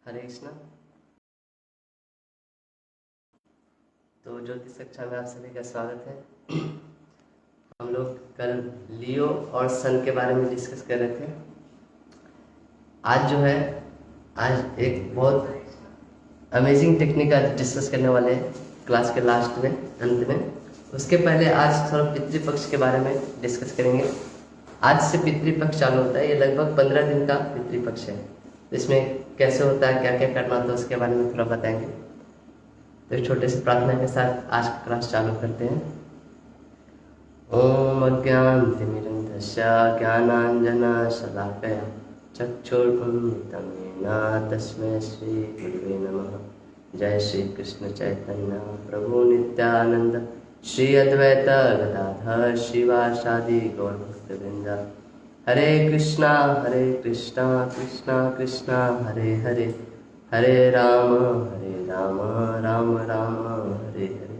हरे कृष्णा। तो ज्योतिष कक्षा में आप सभी का स्वागत है। हम लोग कल लियो और सन के बारे में डिस्कस कर रहे थे। आज जो है आज एक बहुत अमेजिंग टेक्निक आज डिस्कस करने वाले हैं क्लास के लास्ट में, अंत में। उसके पहले आज थोड़ा पितृपक्ष के बारे में डिस्कस करेंगे। आज से पितृपक्ष चालू होता है। ये लगभग 15 दिन का पितृपक्ष है। इसमें कैसे होता है, क्या क्या करना होता है, उसके बारे में थोड़ा बताएंगे। तो एक छोटे से प्रार्थना के साथ आज का क्लास चालू करते हैं। ओम अज्ञानतिमिरन्धस्य ज्ञानाञ्जनशलाकया चक्षुरुन्मिलितं येन तस्मै श्रीगुरुवे नमः। जय श्री कृष्ण चैतन्य प्रभु नित्यानंद श्री अद्वैत गदाधर शिवासादि गौरभक्तवृंद। हरे कृष्णा कृष्णा कृष्णा हरे हरे, हरे राम राम राम हरे हरे।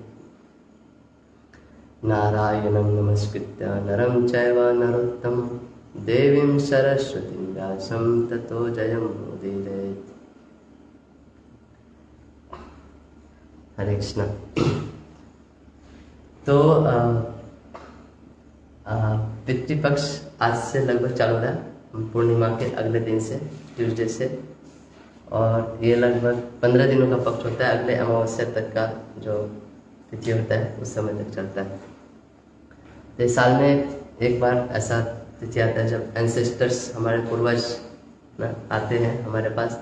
नारायणं नमस्कृत्य नरं चैव नरोत्तमं देवीं सरस्वतीं व्यासं ततो जयमुदीरयेत्। हरे कृष्णा। तो पितृपक्ष आज से लगभग चालू हो रहा है, पूर्णिमा के अगले दिन से, ट्यूसडे से। और ये लगभग 15 दिनों का पक्ष होता है। अगले अमावस्या तक का जो तिथि होता है उस समय तक चलता है। तो इस साल में एक बार ऐसा तिथि आता है जब एंसेस्टर्स, हमारे पूर्वज ना आते हैं हमारे पास,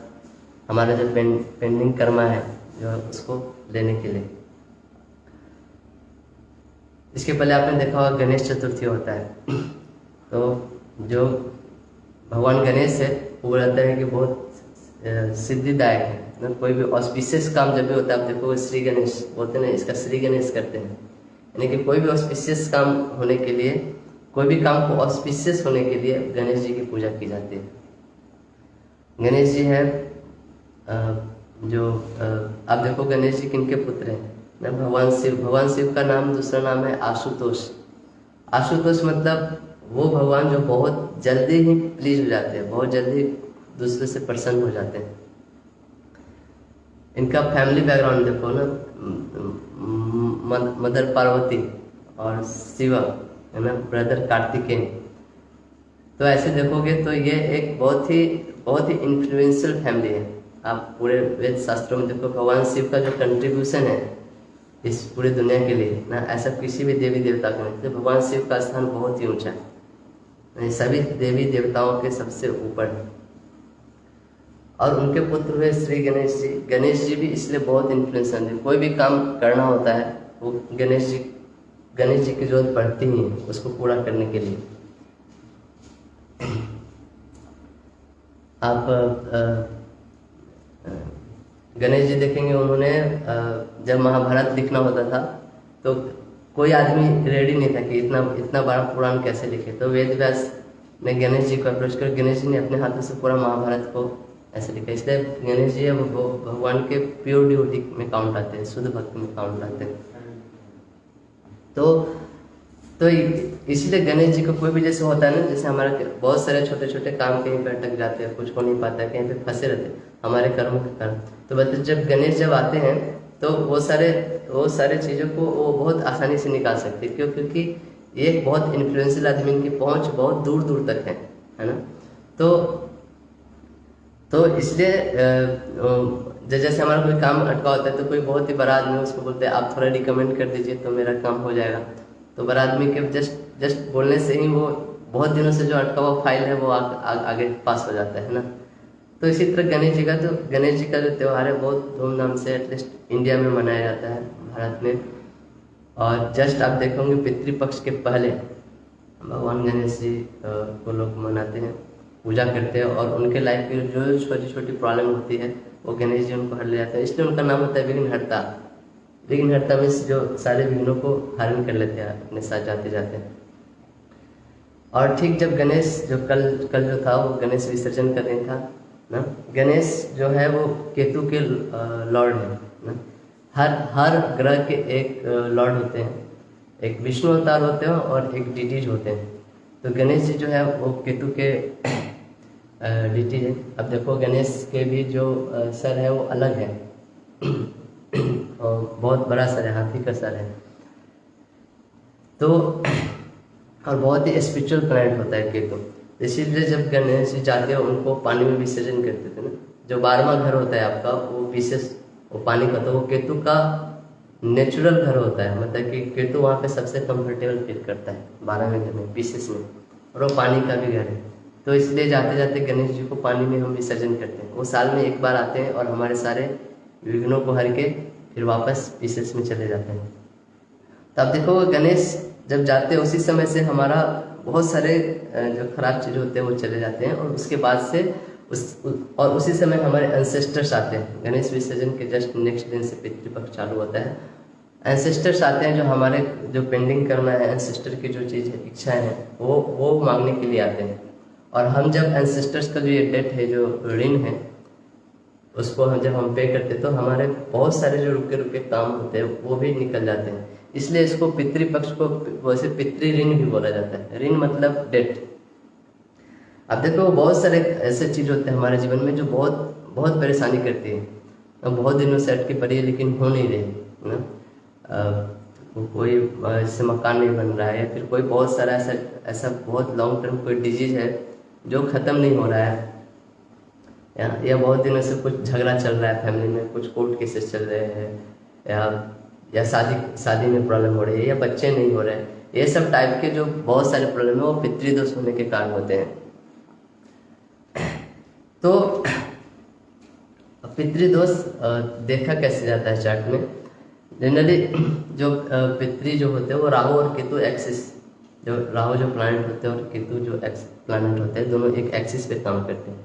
हमारा जो पेंडिंग कर्मा है जो है उसको लेने के लिए। इसके पहले आपने देखा होगा गणेश चतुर्थी होता है। तो जो भगवान गणेश है वो बोलता है कि बहुत सिद्धिदायक है ना। कोई भी ऑस्पिशियस काम जब भी होता है, आप देखो श्री गणेश बोलते हैं, इसका श्री गणेश करते हैं। यानी कि कोई भी ऑस्पिशियस काम होने के लिए, कोई भी काम को ऑस्पिशियस होने के लिए गणेश जी की पूजा की जाती है। गणेश जी है जो आप देखो गणेश जी किनके पुत्र हैं ना, भगवान शिव। भगवान शिव का नाम, दूसरा नाम है आशुतोष। आशुतोष मतलब वो भगवान जो बहुत जल्दी ही प्लीज हो जाते हैं, बहुत जल्दी दूसरे से प्रसन्न हो जाते हैं। इनका फैमिली बैकग्राउंड देखो ना, मदर पार्वती और शिव है ना, ब्रदर कार्तिकेय। तो ऐसे देखोगे तो ये एक बहुत ही इन्फ्लुएंशियल फैमिली है। आप पूरे वेद शास्त्रों में देखो, भगवान शिव का जो कंट्रीब्यूशन है इस पूरी दुनिया के लिए ना, ऐसा किसी भी देवी देवता का नहीं। तो भगवान शिव का स्थान बहुत ही ऊंचा है, सभी देवी देवताओं के सबसे ऊपर है। और उनके पुत्र हुए श्री गणेश जी। गणेश जी भी इसलिए बहुत इन्फ्लुएंसर है। कोई भी काम करना होता है वो गणेश जी की जरूरत पड़ती ही है उसको पूरा करने के लिए। आप गणेश जी देखेंगे, उन्होंने जब महाभारत लिखना होता था तो कोई आदमी रेडी नहीं था कि इतना बड़ा पुराण कैसे लिखे। तो वेद व्यास ने गणेश जी को अप्रोच कर, गणेश जी ने अपने हाथों से पूरा महाभारत को ऐसे लिखा। इसलिए गणेश जी वो भगवान के प्योर डिवोटी में काउंट आते हैं, शुद्ध भक्ति में काउंट आते हैं। तो इसलिए गणेश जी को कोई भी जैसे होता है ना, जैसे हमारे बहुत सारे छोटे छोटे काम कहीं पर अटक जाते हैं, कुछ हो नहीं पाता है, कहीं पे फंसे रहते हैं हमारे कर्मों के कारण। तो बस जब गणेश जब आते हैं तो वो सारे चीज़ों को वो बहुत आसानी से निकाल सकते हैं। क्योंकि ये एक बहुत इन्फ्लुएंशियल आदमी की पहुंच बहुत दूर दूर तक है ना। तो इसलिए जैसे हमारा कोई काम अटका होता है तो कोई बहुत ही बड़ा आदमी उसको बोलते हैं आप थोड़ा रिकमेंड कर दीजिए तो मेरा काम हो जाएगा। तो बड़ा आदमी के जस्ट बोलने से ही वो बहुत दिनों से जो अटका हुआ फाइल है वो आगे पास हो जाता है ना। तो इसी तरह गणेश जी का जो त्यौहार है बहुत धूमधाम से एटलीस्ट इंडिया में मनाया जाता है, भारत में। और जस्ट आप देखोगे पितृपक्ष के पहले भगवान गणेश जी को लोग मनाते हैं, पूजा करते हैं। और उनके लाइफ की जो छोटी छोटी प्रॉब्लम होती है वो गणेश जी उनको हर ले जाते हैं। इसलिए उनका नाम होता है विघ्नहर्ता। विघ्नहर्ता में जो सारे विघ्नों को हरण कर लेते हैं अपने साथ जाते जाते। और ठीक जब गणेश जो कल जो था वो गणेश विसर्जन का दिन था ना। गणेश जो है वो केतु के लॉर्ड है ना। हर ग्रह के एक लॉर्ड होते हैं, एक विष्णु अवतार होते हैं और एक डीटीज होते हैं। तो गणेश जी जो है वो केतु के डीटी है। अब देखो गणेश के भी जो सर है वो अलग है और बहुत बड़ा सर है, हाथी का सर है। तो और बहुत ही स्पिरिचुअल प्लैनेट होता है केतु। इसीलिए जब गणेश जी जाते हैं उनको पानी में विसर्जन करते थे ना, जो 12वां घर होता है आपका वो विशेष वो पानी का, तो वो केतु का नेचुरल घर होता है, मतलब कि केतु वहाँ पे सबसे कंफर्टेबल फील करता है 12वें घर में विशेष में, और वो पानी का भी घर है। तो इसलिए जाते जाते गणेश जी को पानी में हम विसर्जन करते हैं। वो साल में एक बार आते हैं और हमारे सारे विघ्नों को हर के फिर वापस विशेष में चले जाते हैं। तो आप देखो गणेश जब जाते हैं उसी समय से हमारा बहुत सारे जो खराब चीज़ होते हैं वो चले जाते हैं, और उसके बाद से और उसी समय हमारे एंसेस्टर्स आते हैं। गणेश विसर्जन के जस्ट नेक्स्ट दिन से पितृपक्ष चालू होता है। एंसेस्टर्स आते हैं जो हमारे जो पेंडिंग करना है, एंसेस्टर की जो चीज़ इच्छाएं हैं वो मांगने के लिए आते हैं। और हम जब एंसेस्टर्स का जो ये डेट है, जो ऋण है, उसको जब हम पे करते हैं तो हमारे बहुत सारे जो रुके रुके काम होते हैं वो भी निकल जाते हैं। इसलिए इसको पितृपक्ष को वैसे पितृ ऋण भी बोला जाता है। ऋण मतलब डेट। अब देखो बहुत सारे ऐसे चीज होते हैं हमारे जीवन में जो बहुत बहुत परेशानी करती है, बहुत दिनों से अटकी पड़ी है लेकिन हो नहीं रही है ना। कोई जैसे मकान नहीं बन रहा है, या फिर कोई बहुत सारा ऐसा बहुत लॉन्ग टर्म कोई डिजीज है जो ख़त्म नहीं हो रहा है, या बहुत दिनों से कुछ झगड़ा चल रहा है फैमिली में, कुछ कोर्ट केसेस चल रहे हैं, या शादी में प्रॉब्लम हो रही है, या बच्चे नहीं हो रहे हैं। ये सब टाइप के जो बहुत सारे प्रॉब्लम है वो पितृदोष होने के कारण होते हैं। तो पितृदोष देखा कैसे जाता है चार्ट में। जनरली जो पितृ जो होते हैं वो राहु और केतु एक्सिस, जो राहु जो प्लैनेट होते हैं और केतु जो प्लैनेट होते हैं, दोनों एक एक्सिस पे काम करते हैं।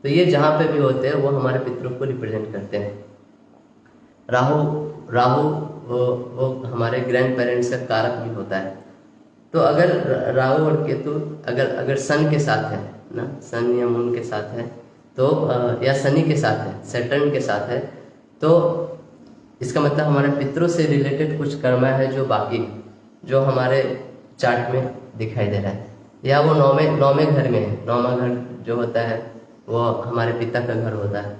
तो ये जहाँ पे भी होते हैं वो हमारे पितरों को रिप्रेजेंट करते हैं। राहु वो हमारे ग्रैंड पेरेंट्स का कारक भी होता है। तो अगर राहु और केतु अगर सन के साथ है ना, सन या मून के साथ है तो या शनि के साथ है, सैटर्न के साथ है, तो इसका मतलब हमारे पितरों से रिलेटेड कुछ कर्म है जो बाकी जो हमारे चार्ट में दिखाई दे रहा है। या वो नौवें घर में है। 9वां घर जो होता है वो हमारे पिता का घर होता है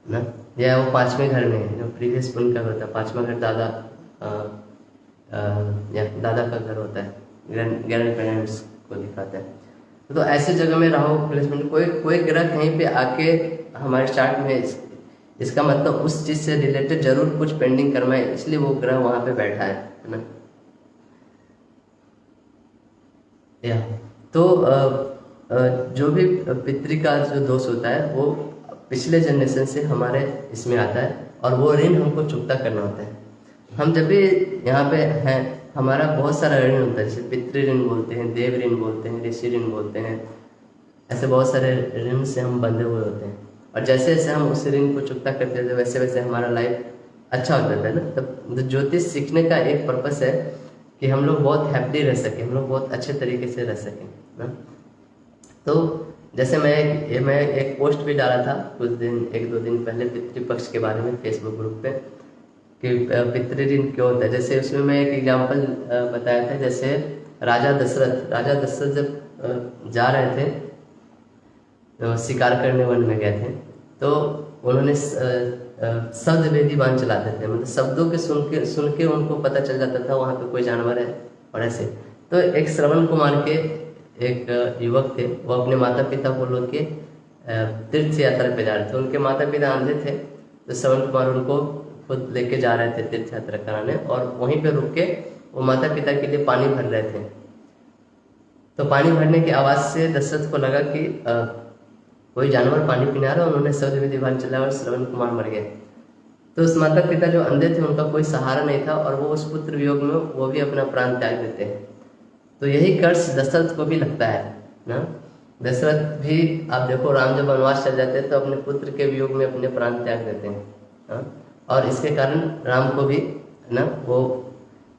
ना, या वो 5वें घर में है जो प्रीवियस उनका होता है। 5वां घर या दादा का घर होता है, ग्रैंड पेरेंट्स को दिखाता है। तो ऐसे जगह में राहु प्लेसमेंट कोई ग्रह कहीं पे आके हमारे चार्ट में इसका मतलब उस चीज से रिलेटेड जरूर कुछ पेंडिंग कर्म है, इसलिए वो ग्रह वहां पे बैठा है ना। या तो जो भी पितृ का जो दोष होता है वो पिछले जनरेशन से हमारे इसमें आता है, और वो ऋण हमको चुकता करना होता है। हम जब भी यहाँ पे हैं हमारा बहुत सारा ऋण होता है, जैसे पितृ ऋण बोलते हैं, देव ऋण बोलते हैं, ऋषि ऋण बोलते हैं। ऐसे बहुत सारे ऋण से हम बंधे हुए होते हैं, और जैसे जैसे हम उस ऋण को चुकता करते हैं वैसे वैसे हमारा लाइफ अच्छा होता है ना। तब ज्योतिष सीखने का एक पर्पस है कि हम लोग बहुत हैप्पी रह सकें, हम लोग बहुत अच्छे तरीके से रह सकें ना। तो जैसे मैं एक पोस्ट भी डाला था कुछ दिन 1-2 दिन पहले पितृपक्ष के बारे में फेसबुक ग्रुप पे कि पितृ ऋण क्यों होता है। जैसे उसमें मैं एक एग्जांपल बताया था, जैसे राजा दशरथ जब जा रहे थे शिकार करने वन में गए थे, तो उन्होंने शब्द वेदी बाण चलाते थे, मतलब शब्दों के सुन के उनको पता चल जाता था वहाँ पे कोई जानवर है। और ऐसे तो एक श्रवण कुमार के एक युवक थे, वो अपने माता पिता को लोग के तीर्थ यात्रा पे जा रहे थे। उनके माता पिता अंधे थे, तो श्रवण कुमार उनको खुद लेके जा रहे थे तीर्थ यात्रा कराने, और वहीं पे रुक के वो माता पिता के लिए पानी भर रहे थे। तो पानी भरने की आवाज से दशरथ को लगा कि कोई जानवर पानी पीने आ रहा है। उन्होंने शब्द विधि बाण चलाया और श्रवण कुमार मर गए। तो उस माता पिता जो अंधे थे उनका कोई सहारा नहीं था, और वो उस पुत्र वियोग में वो भी अपना प्राण त्याग देते हैं। तो यही कर्ज दशरथ को भी लगता है ना। दशरथ भी आप देखो, राम जब वनवास चल जाते हैं तो अपने पुत्र के वियोग में अपने प्राण त्याग देते हैं ना? और इसके कारण राम को भी ना वो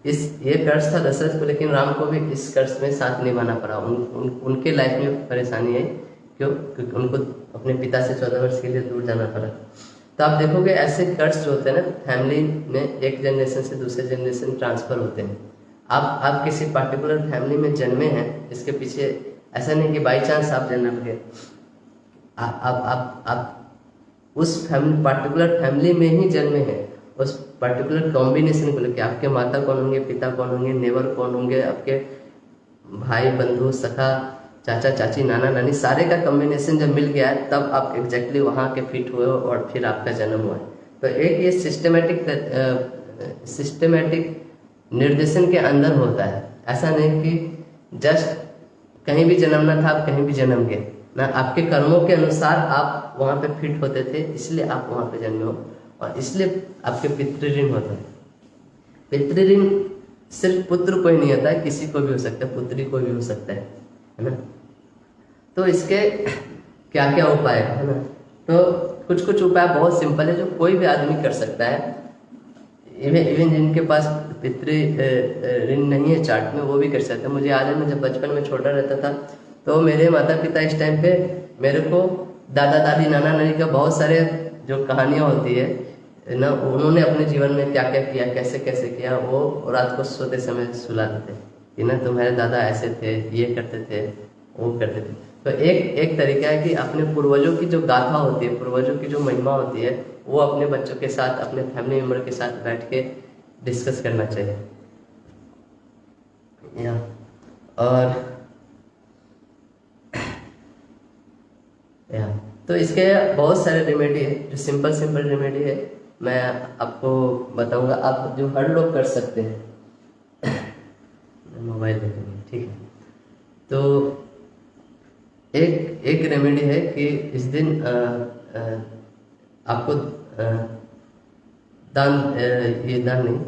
ये कर्ज था दशरथ को, लेकिन राम को भी इस कर्ज में साथ निभाना पड़ा। उनके लाइफ में परेशानी है क्योंकि उनको अपने पिता से 14 वर्ष के लिए दूर जाना पड़ा। तो आप देखोगे ऐसे कर्ज जो होते हैं ना, फैमिली में एक जनरेशन से दूसरे जनरेशन ट्रांसफर होते हैं। आप किसी पार्टिकुलर फैमिली में जन्मे हैं, इसके पीछे ऐसा नहीं कि बाई चांस आप जन्म गए। आप उस फैमिली, पार्टिकुलर फैमिली में ही जन्मे हैं, उस पर्टिकुलर कॉम्बिनेशन को लेकर। आपके माता कौन होंगे, पिता कौन होंगे, नेबर कौन होंगे, आपके भाई बंधु सखा, चाचा चाची, नाना नानी, सारे का कॉम्बिनेशन जब मिल गया है तब आप एग्जैक्टली वहाँ के फिट हुए हो और फिर आपका जन्म हुआ है। तो एक ये सिस्टमेटिक निर्देशन के अंदर होता है। ऐसा नहीं कि जस्ट कहीं भी जन्मना था आप कहीं भी जन्म गए ना, आपके कर्मों के अनुसार आप वहाँ पे फिट होते थे, इसलिए आप वहाँ पे जन्मे हो और इसलिए आपके पितृ ऋण होता है। पितृ ऋण सिर्फ पुत्र को ही नहीं होता है, किसी को भी हो सकता है, पुत्री को भी हो सकता है ना। तो इसके क्या क्या उपाय है ना, तो कुछ कुछ उपाय बहुत सिंपल है जो कोई भी आदमी कर सकता है। इवन जिनके पास पितृ ऋण नहीं है चार्ट में, वो भी कर सकते हैं। मुझे याद है मैं जब बचपन में छोटा रहता था तो मेरे माता पिता इस टाइम पे मेरे को दादा दादी नाना नानी का बहुत सारे जो कहानियाँ होती है ना, उन्होंने अपने जीवन में क्या क्या किया, कैसे कैसे किया, वो रात को सोते समय सुलाते थे कि ना तुम्हारे दादा ऐसे थे, ये करते थे, वो करते थे। तो एक तरीका है कि अपने पूर्वजों की जो गाथा होती है, पूर्वजों की जो महिमा होती है, वो अपने बच्चों के साथ, अपने फैमिली मेम्बर के साथ बैठ के डिस्कस करना चाहिए। तो इसके बहुत सारे रेमेडी है जो सिंपल रेमेडी है, मैं आपको बताऊंगा, आप जो हर लोग कर सकते हैं। मोबाइल देखेंगे, ठीक है। तो एक रेमेडी है कि इस दिन आपको ये दान नहीं,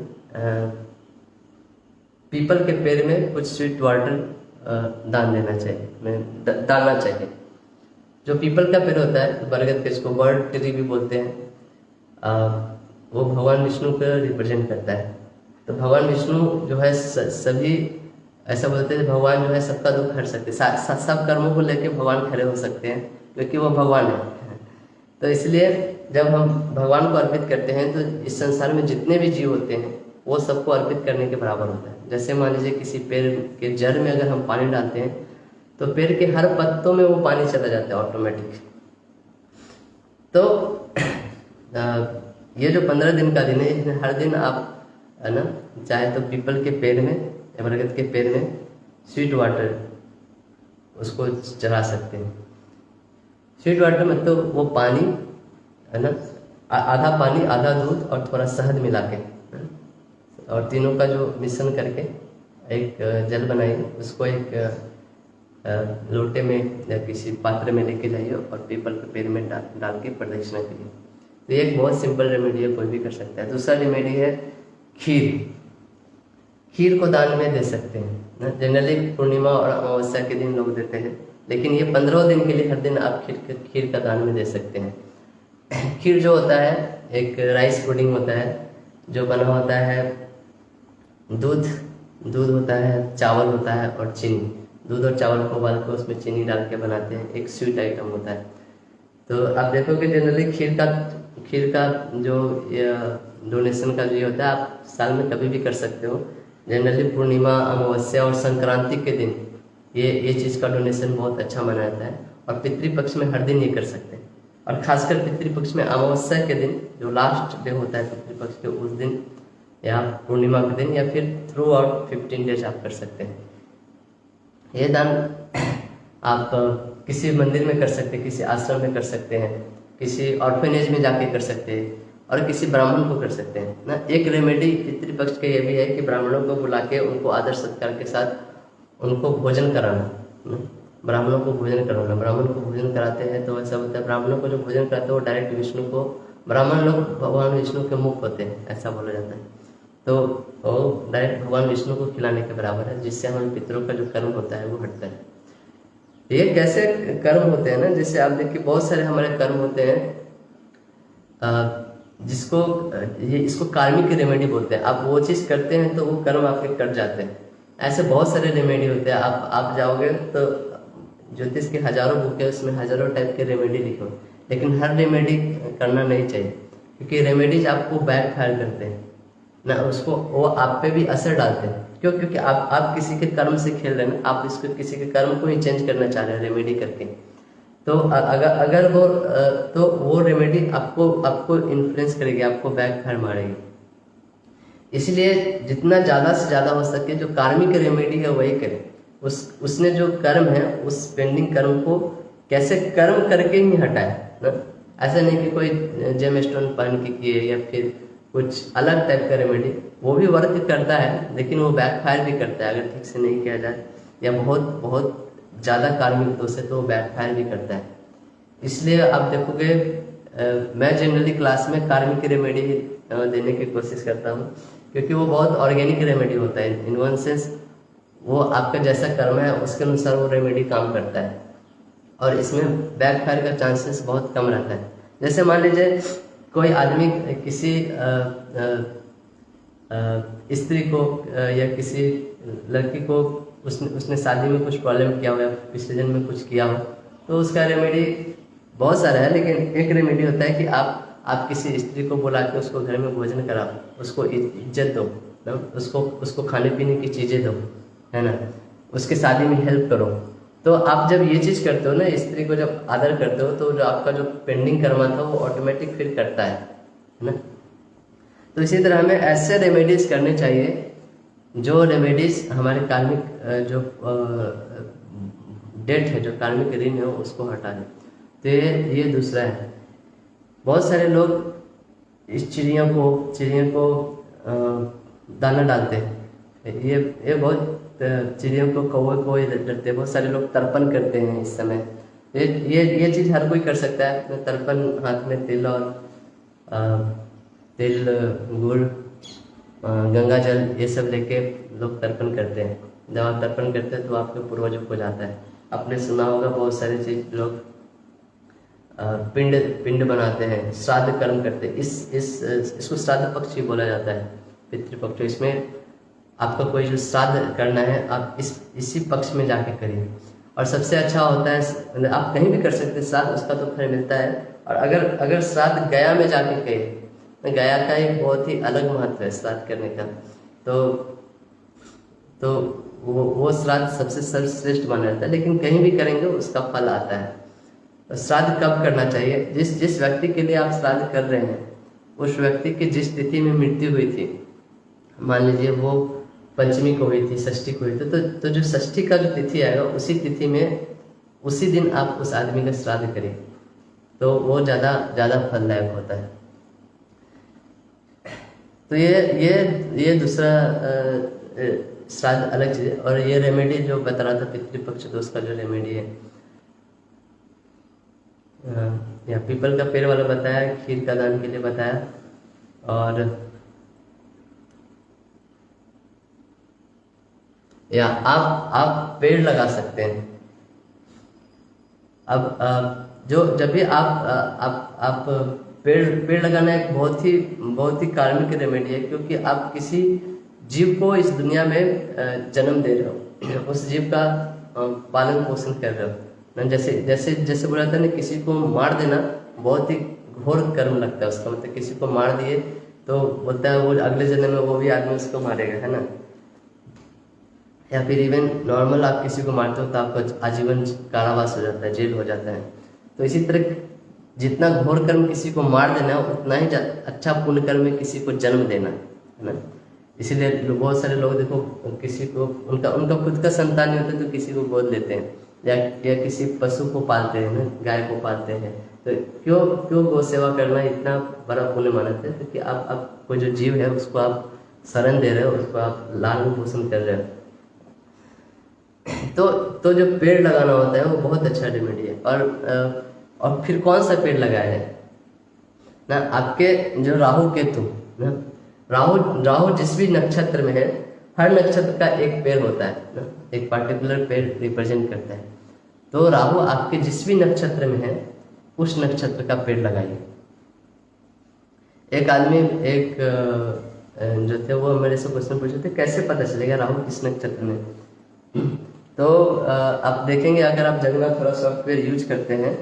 पीपल के पेड़ में कुछ स्वीट वाटर दान देना चाहिए, डालना चाहिए। जो पीपल का पेड़ होता है, बरगद के, इसको बर्ड ट्री भी बोलते हैं, वो भगवान विष्णु को रिप्रेजेंट करता है। तो भगवान विष्णु जो है सभी, ऐसा बोलते हैं भगवान जो है सबका दुख हर सकते हैं, सब कर्मों को लेके भगवान खड़े हो सकते हैं क्योंकि वो भगवान है। तो इसलिए जब हम भगवान को अर्पित करते हैं तो इस संसार में जितने भी जीव होते हैं वो सबको अर्पित करने के बराबर होता है। जैसे मान लीजिए किसी पेड़ के जड़ में अगर हम पानी डालते हैं तो पेड़ के हर पत्तों में वो पानी चला जाता है ऑटोमेटिक। तो ये जो 15 दिन का दिन है, इसमें हर दिन आप है ना, चाहे तो पीपल के पेड़ में या बरगद के पेड़ में स्वीट वाटर उसको चढ़ा सकते हैं। स्वीट वाटर मतलब वो पानी है ना, आधा पानी आधा दूध और थोड़ा शहद मिला के, और तीनों का जो मिश्रण करके एक जल बनाइए, उसको एक लोटे में या किसी पात्र में लेके जाइए और पीपल के पेड़ में डाल के प्रदक्षिणा करिए। तो ये एक बहुत सिंपल रेमेडी है, कोई भी कर सकता है। दूसरा रेमेडी है खीर को दान में दे सकते हैं ना। जनरली पूर्णिमा और अमावस्या के दिन लोग देते हैं, लेकिन ये 15 दिन के लिए हर दिन आप खीर का दान में दे सकते हैं। खीर जो होता है एक राइस पुडिंग होता है जो बना होता है, दूध होता है, चावल होता है और चीनी। दूध और चावल को उबाल कर उसमें चीनी डाल के बनाते हैं, एक स्वीट आइटम होता है। तो आप देखोगे जनरली खीर का जो डोनेशन का जो होता है आप साल में कभी भी कर सकते हो। जनरली पूर्णिमा, अमावस्या और संक्रांति के दिन ये चीज़ का डोनेशन बहुत अच्छा माना जाता है, और पितृपक्ष में हर दिन ये कर सकते हैं। और खासकर पितृपक्ष में अमावस्या के दिन जो लास्ट डे होता है पितृपक्ष के, उस दिन या पूर्णिमा के दिन या फिर थ्रू आउट 15 डेज आप कर सकते हैं। ये दान आप किसी मंदिर में कर सकते हैं, किसी आश्रम में कर सकते हैं, किसी ऑर्फेनेज में जाके कर सकते हैं, और किसी ब्राह्मण को कर सकते हैं ना। एक रेमेडी पितृपक्ष का ये भी है कि ब्राह्मणों को बुला के उनको आदर सत्कार के साथ उनको भोजन कराना, ब्राह्मणों को भोजन कराना। ब्राह्मण को भोजन कराते हैं तो ऐसा होता है, ब्राह्मणों को जो भोजन कराते हैं वो डायरेक्ट विष्णु को, ब्राह्मण लोग भगवान विष्णु के मुख होते हैं, ऐसा बोला जाता है। तो वो डायरेक्ट भगवान विष्णु को खिलाने के बराबर है, जिससे हमारे पितरों का जो कर्म होता है वो हटता है। ये कैसे कर्म होते हैं ना, जैसे आप देखिए बहुत सारे हमारे कर्म होते हैं जिसको इसको कार्मिक रेमेडी बोलते हैं। आप वो चीज़ करते हैं तो वो कर्म आपके कट जाते हैं। ऐसे बहुत सारे रेमेडी होते हैं। आप जाओगे तो ज्योतिष के हजारों बुक है, उसमें हजारों टाइप के रेमेडी लिखे हो, लेकिन हर रेमेडी करना नहीं चाहिए, क्योंकि रेमेडीज आपको बैक फायर करते हैं ना, उसको वो आप पे भी असर डालते हैं। क्यों? क्योंकि आप किसी के कर्म से खेल रहे हैं ना, आप इसको किसी के कर्म को ही चेंज करना चाह रहे हैं रेमेडी करके। तो अगर अगर वो तो वो रेमेडी आपको आपको इन्फ्लुएंस करेगी, आपको बैकफायर मारेगी। इसलिए जितना ज़्यादा से ज़्यादा हो सके जो कार्मिक रेमेडी है वही करें। उसने जो कर्म है उस पेंडिंग कर्म को कैसे कर्म करके ही हटाए ना। ऐसा नहीं कि कोई जेम स्टोन पहन के किए या फिर कुछ अलग टाइप का रेमेडी, वो भी वर्क करता है लेकिन वो बैकफायर भी करता है अगर ठीक से नहीं किया जाए, या बहुत बहुत ज़्यादा कार्मिक दोष है तो वो बैकफायर भी करता है। इसलिए आप देखोगे मैं जनरली क्लास में कार्मिक रेमेडी देने की कोशिश करता हूँ, क्योंकि वो बहुत ऑर्गेनिक रेमेडी होता है। इन वन सेंस वो आपका जैसा कर्म है उसके अनुसार वो रेमेडी काम करता है, और इसमें बैकफायर का चांसेस बहुत कम रहता है। जैसे मान लीजिए कोई आदमी किसी स्त्री को या किसी लड़की को उसने शादी में कुछ प्रॉब्लम किया हो या पिछले जन्म में कुछ किया हो, तो उसका रेमेडी बहुत सारा है, लेकिन एक रेमेडी होता है कि आप किसी स्त्री को बुला के उसको घर में भोजन कराओ, उसको इज्जत दो ना, उसको खाने पीने की चीज़ें दो, है ना, उसके शादी में हेल्प करो। तो आप जब ये चीज़ करते हो ना, स्त्री को जब आदर करते हो, तो जो आपका जो पेंडिंग कर्मा था वो ऑटोमेटिक फिर करता है ना। तो इसी तरह हमें ऐसे रेमेडीज करने चाहिए जो रेमेडीज हमारे कार्मिक जो डेट है, जो कार्मिक ऋण है उसको हटा दे। तो ये दूसरा है। बहुत सारे लोग इस चिड़ियों को दाना डालते हैं। ये बहुत चिड़ियों को, कौवे को डरते हैं। बहुत सारे लोग तर्पण करते हैं इस समय। ये चीज़ हर कोई कर सकता है। तर्पण हाथ में तिल और तिल, गुड़, गंगा जल ये सब लेके लोग तर्पण करते हैं। जब आप तर्पण करते हैं तो आपके पूर्वजों को जाता है। आपने सुना होगा बहुत सारी चीज लोग पिंड बनाते हैं, श्राद्ध कर्म करते हैं। इसको श्राद्ध पक्ष ही बोला जाता है, पितृपक्ष। इसमें आपका कोई जो श्राद्ध करना है आप इसी पक्ष में जाके करिए। और सबसे अच्छा होता है, आप कहीं भी कर सकते हैं श्राद्ध, उसका तो फल मिलता है। और अगर श्राद्ध गया में जाके करिए, तो गया का एक बहुत ही अलग महत्व है श्राद्ध करने का। तो वो श्राद्ध सबसे सर्वश्रेष्ठ माना जाता है, लेकिन कहीं भी करेंगे उसका फल आता है। तो श्राद्ध कब करना चाहिए? जिस व्यक्ति के लिए आप श्राद्ध कर रहे हैं, उस व्यक्ति की जिस तिथि में मृत्यु हुई थी, मान लीजिए वो पंचमी को हुई थी, षष्ठी को हुई थी, तो जो षष्ठी का जो तिथि आएगा उसी तिथि में उसी दिन आप उस आदमी का श्राद्ध करें, तो वो ज़्यादा फलदायक होता है। तो ये दूसरा श्राद्ध अलग चीज़ है। और ये रेमेडी जो बता रहा था पितृपक्ष दोष का जो रेमेडी है, या पीपल का पेड़ वाला बताया, खीर का दान के लिए बताया, और या आप पेड़ लगा सकते हैं। अब जब भी आप पेड़ लगाना एक बहुत ही कार्मिक रेमेडी है, क्योंकि आप किसी जीव को इस दुनिया में जन्म दे रहे हो, उस जीव का पालन पोषण कर रहे हो। जैसे बोला था ना, किसी को मार देना बहुत ही घोर कर्म लगता है उसका। मतलब किसी को मार दिए तो बोलता है वो अगले जन्म में वो भी आदमी उसको मारेगा, है ना। या फिर इवन नॉर्मल आप किसी को मारते हो तो आपको आजीवन कारावास हो जाता है, जेल हो जाता है। तो इसी तरह जितना घोर कर्म किसी को मार देना है, उतना ही अच्छा पुण्य कर्म में किसी को जन्म देना है ना। इसीलिए बहुत सारे लोग देखो, किसी को उनका खुद का संतान नहीं होता तो किसी को गोद लेते हैं, या किसी पशु को पालते हैं ना, गाय को पालते हैं। तो क्यों गौ सेवा करना इतना बड़ा पुण्य मानते हैं? क्योंकि आप कोई जो जीव है उसको आप शरण दे रहे हो, उसको आप लालन पोषण कर रहे हो। तो जो पेड़ लगाना होता है वो बहुत अच्छा रेमेडी है। और फिर कौन सा पेड़ लगाया है ना, आपके जो राहु केतु ना, राहु जिस भी नक्षत्र में है, हर नक्षत्र का एक पेड़ होता है ना, एक पार्टिकुलर पेड़ रिप्रेजेंट करता है। तो राहु आपके जिस भी नक्षत्र में है उस नक्षत्र का पेड़ लगाइए। एक आदमी जो थे वो मेरे से क्वेश्चन पूछे थे, कैसे पता चलेगा राहु किस नक्षत्र में? तो आप देखेंगे, अगर आप जगन्नाथ थोड़ा सॉफ्टवेयर यूज करते हैं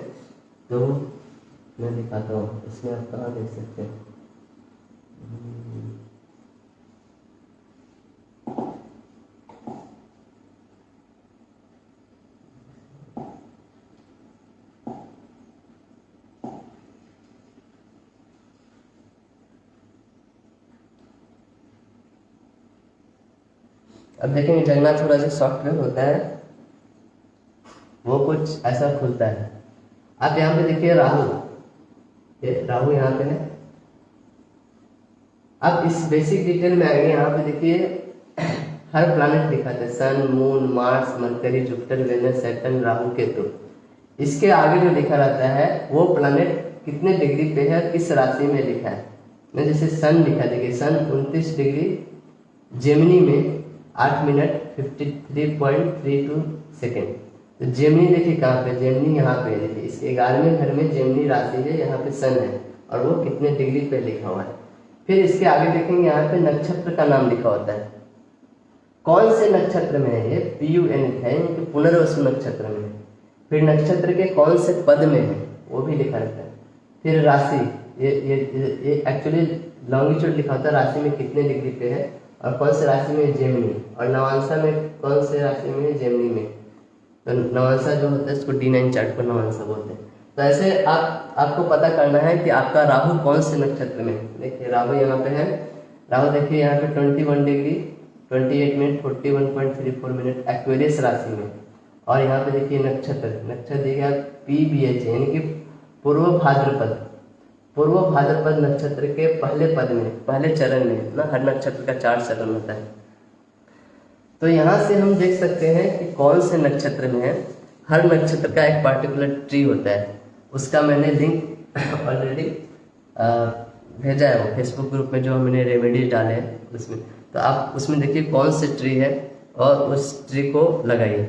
तो मैं दिखाता हूँ, इसमें आप कहाँ देख सकते हैं। अब देखेंगे जगना थोड़ा सा सॉफ्टवेयर होता है, वो कुछ ऐसा खुलता है। आप यहाँ पे देखिए राहु, ये राहु यहाँ पे है। अब इस बेसिक डिटेल में आएंगे, यहाँ पे देखिए हर प्लैनेट लिखा था, sun, moon, Mars, Mercury, Jupiter, Venus, Saturn, Rahu, Ketu. इसके आगे जो लिखा रहता है वो प्लैनेट कितने डिग्री पे है, किस राशि में लिखा है। मैं जैसे सन लिखा, देखिए सन 29 डिग्री जेमिनी में 8 मिनट 53.32 सेकेंड। तो जेमिनी देखिए कहाँ पे, जेमिनी यहाँ पे देखिए, इस 11वें घर में जेमिनी राशि है, यहाँ पे सन है और वो कितने डिग्री पे लिखा हुआ है। फिर इसके आगे देखेंगे यहाँ पे नक्षत्र का नाम लिखा होता है, कौन से नक्षत्र में है, ये PUN है कि पुनर्वसु नक्षत्र में है। फिर नक्षत्र के कौन से पद में है वो भी लिखा रहता है। फिर राशि, ये एक्चुअली लॉन्गिट्यूड लिखा होता है, राशि में कितने डिग्री पे है और कौन से राशि में जेमिनी, और नवांशा में कौन से राशि में है, जेमिनी में। तो नवांशा जो होता है इसको D9 चार्ट पर नवांशा बोलते हैं। तो ऐसे आपको पता करना है कि आपका राहु कौन से नक्षत्र में है। देखिए राहु यहाँ पे है, राहु देखिए यहाँ पे 21 डिग्री 28 मिनट 41.34 मिनट एक्वेरियस राशि में। और यहाँ पे देखिए नक्षत्र देखिए PBH यानी कि पूर्व भाद्रपद, पूर्व भाद्रपद नक्षत्र के पहले पद में, पहले चरण में ना, हर नक्षत्र का 4 चरण होता है। तो यहाँ से हम देख सकते हैं कि कौन से नक्षत्र में है। हर नक्षत्र का एक पार्टिकुलर ट्री होता है, उसका मैंने लिंक ऑलरेडी भेजा है वो फेसबुक ग्रुप में, जो हमने रेमेडीज डाले हैं उसमें। तो आप उसमें देखिए कौन से ट्री है और उस ट्री को लगाइए।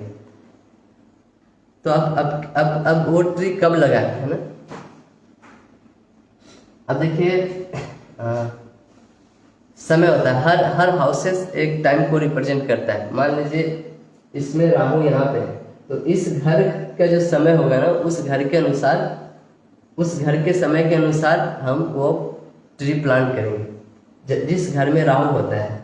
तो अब वो ट्री कब लगा है ना। अब देखिए समय होता है, हर हाउसेस एक टाइम को रिप्रेजेंट करता है। मान लीजिए इसमें राहु यहाँ पे है, तो इस घर का जो समय होगा ना, उस घर के अनुसार, उस घर के समय के अनुसार हम वो ट्री प्लांट करेंगे जिस घर में राहु होता है।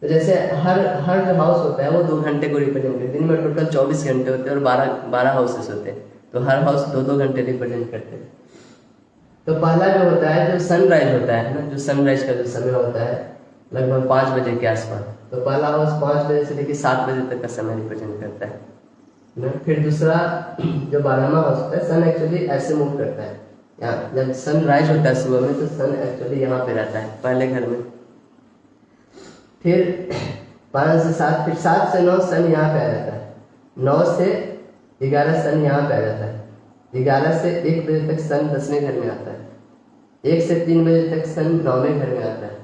तो जैसे हर जो हाउस होता है वो 2 घंटे को रिप्रेजेंट करते हैं। दिन में टोटल 24 घंटे होते हैं और 12 हाउसेस होते हैं, तो हर हाउस 2-2 घंटे रिप्रेजेंट करते हैं। तो पहला जो होता है, जो सनराइज होता है ना, जो सनराइज का जो समय होता है लगभग 5 बजे के आसपास, तो पहला हाउस 5 बजे से लेकर 7 बजे तक का समय रिप्रेजेंट करता है ना। फिर दूसरा जो 12वां हाउस होता है, सन एक्चुअली ऐसे मूव करता है, यहाँ जब सनराइज होता है सुबह में तो सन एक्चुअली यहाँ पे रहता है पहले घर में। फिर 12 से 7, फिर 7 से 9 सन यहाँ पे आ जाता है, 9 से 11 सन यहाँ पे आ जाता है, 11 से 1 बजे तक सन 10वें घर में आता है, 1 से 3 बजे तक सन 9वें घर में आता है,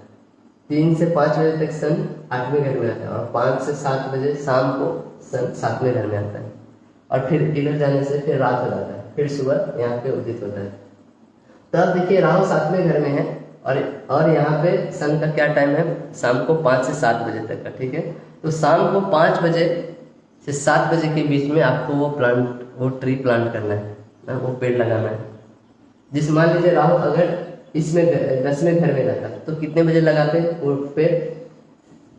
3 से 5 बजे तक सन 8वें घर में आता है, और 5 से 7 बजे शाम को सन 7वें घर में आता है। और फिर इधर जाने से फिर रात हो जाता है, फिर सुबह यहाँ पे उदित होता है। तो अब देखिए राहु 7वें घर में है और यहाँ पे सन का क्या टाइम है, शाम को 5 से 7 बजे तक का, ठीक है। तो शाम को 5 बजे से 7 बजे के बीच में आपको वो ट्री प्लांट करना है ना, वो पेड़ लगाना है। जिस मान लीजिए राहु अगर इसमें 10वें घर में रहता तो कितने बजे लगाते वो पेड़,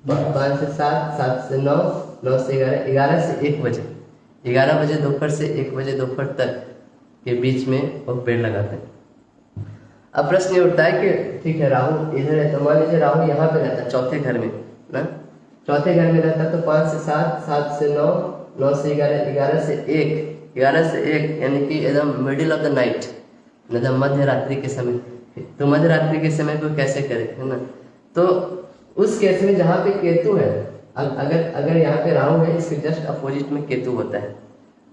5 से 7, 7 से 9, 9 से 11, 11 से 1 बजे, 11 बजे दोपहर से 1 बजे दोपहर तक के बीच में वो पेड़ लगाते हैं। अब प्रश्न ये उठता है कि ठीक है राहु इधर है, तो मान लीजिए राहु यहाँ पे रहता है 4थे घर में ना, 4थे घर में रहता है, तो 5 से 7, 7 से 9, 9 से 11, 11 से 1, 11 से 1 यानी कि एकदम मिडिल ऑफ द नाइट, मतलब मध्य रात्रि के समय। तो मध्य रात्रि के समय को कैसे करें, है ना। तो उस केस में जहाँ पे केतु है, अगर यहाँ पे राहु है, इसके जस्ट अपोजिट में केतु होता है।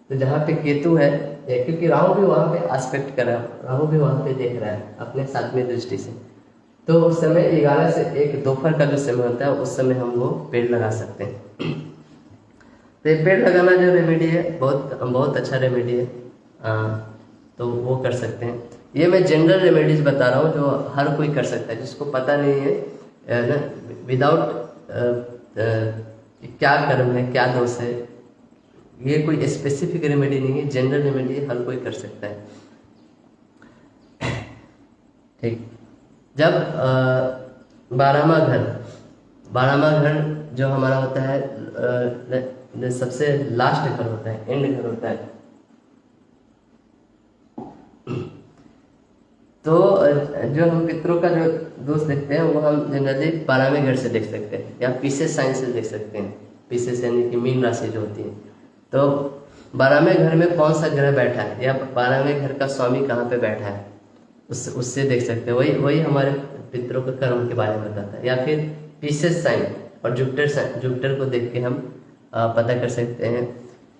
तो जहाँ पे केतु है, क्योंकि राहु भी वहाँ पे एस्पेक्ट कर रहा है, राहु भी वहाँ पे देख रहा है अपने 7वें दृष्टि से, तो उस समय 11 से 1 दोपहर का जो समय होता है उस समय हम वो पेड़ लगा सकते हैं। तो ये पेड़ लगाना जो रेमेडी है बहुत अच्छा रेमेडी है, तो वो कर सकते हैं। ये मैं जनरल रेमेडीज बता रहा हूँ जो हर कोई कर सकता है, जिसको पता नहीं है ना, विदाउट क्या कर्म है क्या दोष है, ये कोई स्पेसिफिक रेमेडी नहीं है, जनरल रेमेडी हर कोई कर सकता है। ठीक, जब 12वां घर जो हमारा होता है सबसे लास्ट घर होता है, एंड घर होता है, तो जो हम पितरों का जो दोष देखते हैं वो हम जनरली 12वें घर से देख सकते हैं या पीसेस साइन से देख सकते हैं। पीसेस यानी कि मीन राशि जो होती है। तो 12वें घर में कौन सा ग्रह बैठा है या 12वें घर का स्वामी कहाँ पे बैठा है, उससे देख सकते हैं। वही वही हमारे पितरों के कर्म के बारे में बताता है। या फिर पीसेस साइन और जुपिटर को देख के हम पता कर सकते हैं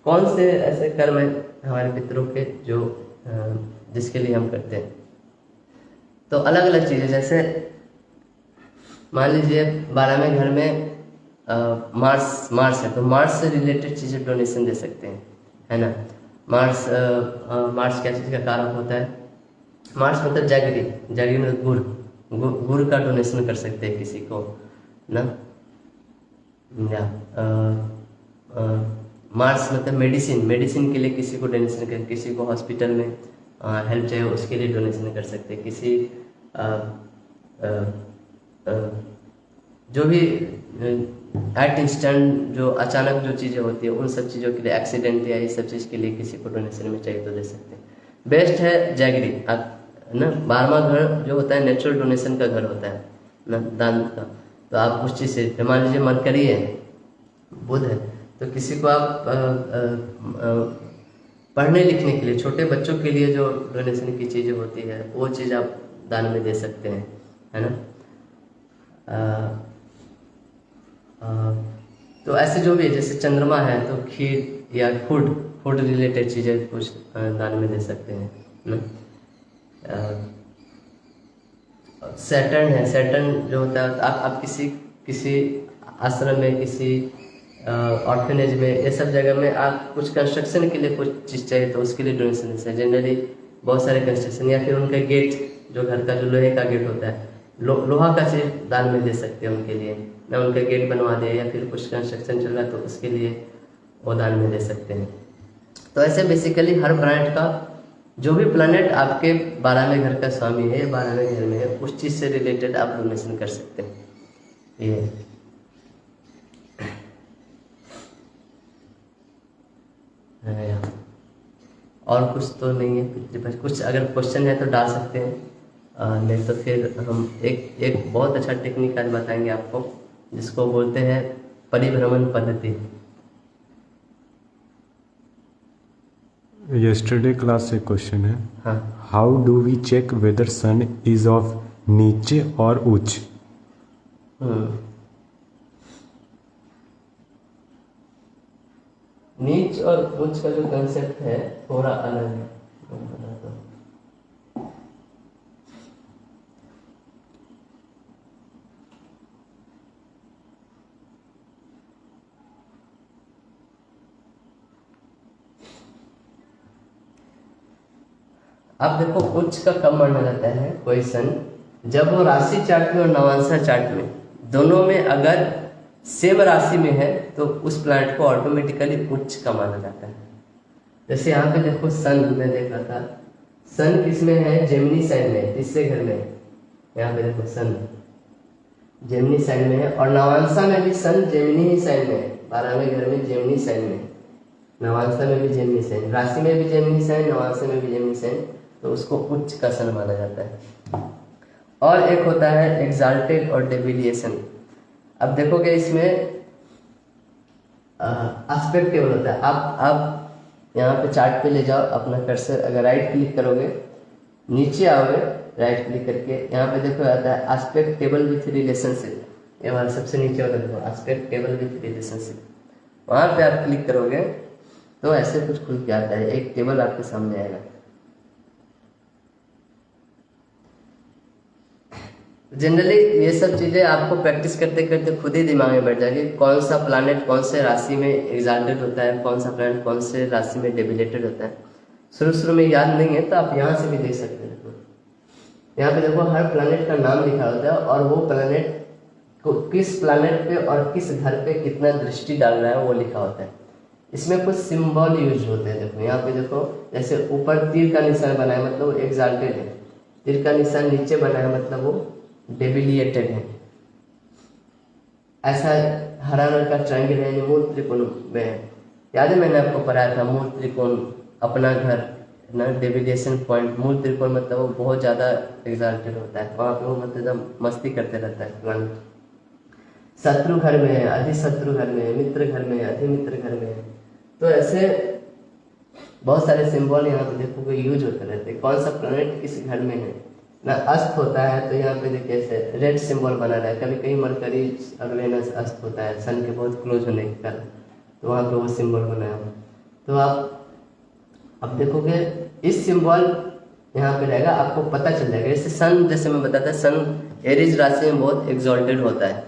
कौन से ऐसे कर्म है हमारे पितरों के जो जिसके लिए हम करते हैं। तो अलग अलग चीज़ें, जैसे मान लीजिए 12वें घर में मार्स है, तो मार्स से रिलेटेड चीज़ें डोनेशन दे सकते हैं, है ना। मार्स क्या चीज़ का कारक होता है? मार्स मतलब जैगरी मतलब गुड़ का डोनेशन कर सकते हैं किसी को ना। या मार्स मतलब मेडिसिन के लिए किसी को डोनेशन कर, किसी को हॉस्पिटल में हेल्प चाहिए उसके लिए डोनेशन कर सकते हैं। किसी जो भी एट इंस्टेंट जो अचानक जो चीज़ें होती है उन सब चीज़ों के लिए, एक्सीडेंट या ये सब चीज़ के लिए किसी को डोनेशन में चाहिए तो दे सकते हैं। बेस्ट है जैगरी ना। 12वां घर जो होता है नेचुरल डोनेशन का घर होता है ना, दान का। तो आप उस चीज़ से, मान लीजिए मरकरी है, बुध है, तो किसी को आप पढ़ने लिखने के लिए, छोटे बच्चों के लिए जो डोनेशन की चीज़ें होती है वो चीज़ आप दान में दे सकते हैं, है ना। तो ऐसे जो भी है, जैसे चंद्रमा है तो खीर या फूड रिलेटेड चीज़ें कुछ दान में दे सकते हैं ना। सैटर्न है, सैटर्न जो होता है आप किसी आश्रम में, किसी ऑर्फेनेज में, ये सब जगह में आप कुछ कंस्ट्रक्शन के लिए कुछ चीज़ चाहिए तो उसके लिए डोनेशन देते हैं। जनरली बहुत सारे कंस्ट्रक्शन, या फिर उनका गेट, जो घर का जो लोहे का गेट होता है, लोहा का चीज़ दान में दे सकते हैं उनके लिए ना। उनका गेट बनवा दे या फिर कुछ कंस्ट्रक्शन चल रहा है तो उसके लिए वो दान में दे सकते हैं। तो ऐसे बेसिकली हर प्लैनेट का, जो भी प्लैनेट आपके 12वें घर का स्वामी है, 12वें घर में है, उस चीज़ से रिलेटेड आप डोनेशन कर सकते हैं। ये और कुछ तो नहीं है। कुछ अगर क्वेश्चन है तो डाल सकते हैं, नहीं तो फिर हम एक बहुत अच्छा टेक्निक आज बताएंगे आपको, जिसको बोलते हैं परिभ्रमण पद्धति। यस्टरडे क्लास से क्वेश्चन है, हाँ, how do we check whether sun is of नीचे और उच्च? नीच और उच्च का जो कंसेप्ट है थोड़ा अलग है, मैं बताता हूँ। अब देखो, उच्च का कब माना जाता है कोई सन, जब वो राशि चार्ट में और नवांशा चार्ट में दोनों में अगर सेम राशि में है तो उस प्लैनेट को ऑटोमेटिकली उच्च का माना जाता है। जैसे यहाँ पे देखो सन, मैं देख रहा था, सन किसमें है? जेमिनी साइन में, तीसरे घर में। यहाँ पे देखो सन जेमिनी साइन में है, और नवांशा में भी सन जेमिनी ही साइन में है। 12वें घर में जेमिनी साइन में, नवांशा में भी जेमिनी साइन, राशि में भी जेमिनी साइन, नवांशा में भी जेमिनी साइन, तो उसको उच्च का सन माना जाता है। और एक होता है एक्साल्टेड और डेविलिएशन। अब देखोगे इसमें एस्पेक्ट टेबल होता है। आप यहाँ पे चार्ट पे ले जाओ अपना कर्सर, अगर राइट क्लिक करोगे, नीचे आओगे, राइट क्लिक करके यहाँ पे देखो आता है एस्पेक्ट टेबल विथ रिलेशनशिप। ये वाला सबसे नीचे वाला देखो, एस्पेक्ट टेबल विथ रिलेशनशिप। वहाँ पे आप क्लिक करोगे तो ऐसे कुछ खुल के आता है, एक टेबल आपके सामने आएगा। जनरली ये सब चीज़ें आपको प्रैक्टिस करते करते खुद ही दिमाग में बैठ जाएगी, कौन सा प्लैनेट कौन से राशि में एग्जाल्टेड होता है, कौन सा प्लैनेट कौन से राशि में डेबिलेटेड होता है। शुरू में याद नहीं है तो आप यहाँ से भी देख सकते हैं। यहाँ पे देखो हर प्लैनेट का नाम लिखा होता है और वो प्लैनेट को किस प्लैनेट पे और किस घर पे कितना दृष्टि डाल रहा है वो लिखा होता है। इसमें कुछ सिंबल यूज होते हैं। देखो यहाँ पे देखो, जैसे ऊपर तीर का निशान बना है मतलब वो एग्जाल्टेड है, तीर का निशान नीचे बना है मतलब वो डेबिलिएटेड है। ऐसा हरा रंग का ट्रायंगल है, मूल त्रिकोण में है। याद है मैंने आपको पढ़ाया था, मूल त्रिकोण, अपना घर, ना डेविएशन पॉइंट, मूल त्रिकोण मतलब वो बहुत ज़्यादा एग्जाल्टेड होता है, वहाँ पे वो मतलब एकदम मस्ती करते रहता है प्लानट। शत्रु घर में है, अधिशत्रु घर में है, मित्र घर में है, अधिमित्र घर में है। तो ऐसे बहुत सारे सिंबल यहाँ पे देखोगे यूज होते रहते हैं। कौन सा प्लैनेट किस घर में है ना, अस्त होता है तो यहाँ पे देखिए ऐसे रेड सिंबल बना रहा है। कभी कहीं मरकरी और वेनस अस्त होता है सन के बहुत क्लोज होने के कारण, तो वहाँ पे वो सिंबल बनाया हुआ। तो आप अब देखोगे इस सिंबल यहाँ पे रहेगा, आपको पता चल जाएगा। जैसे सन, जैसे मैं बताता, सन एरीज राशि में बहुत एग्जॉल्टेड होता है,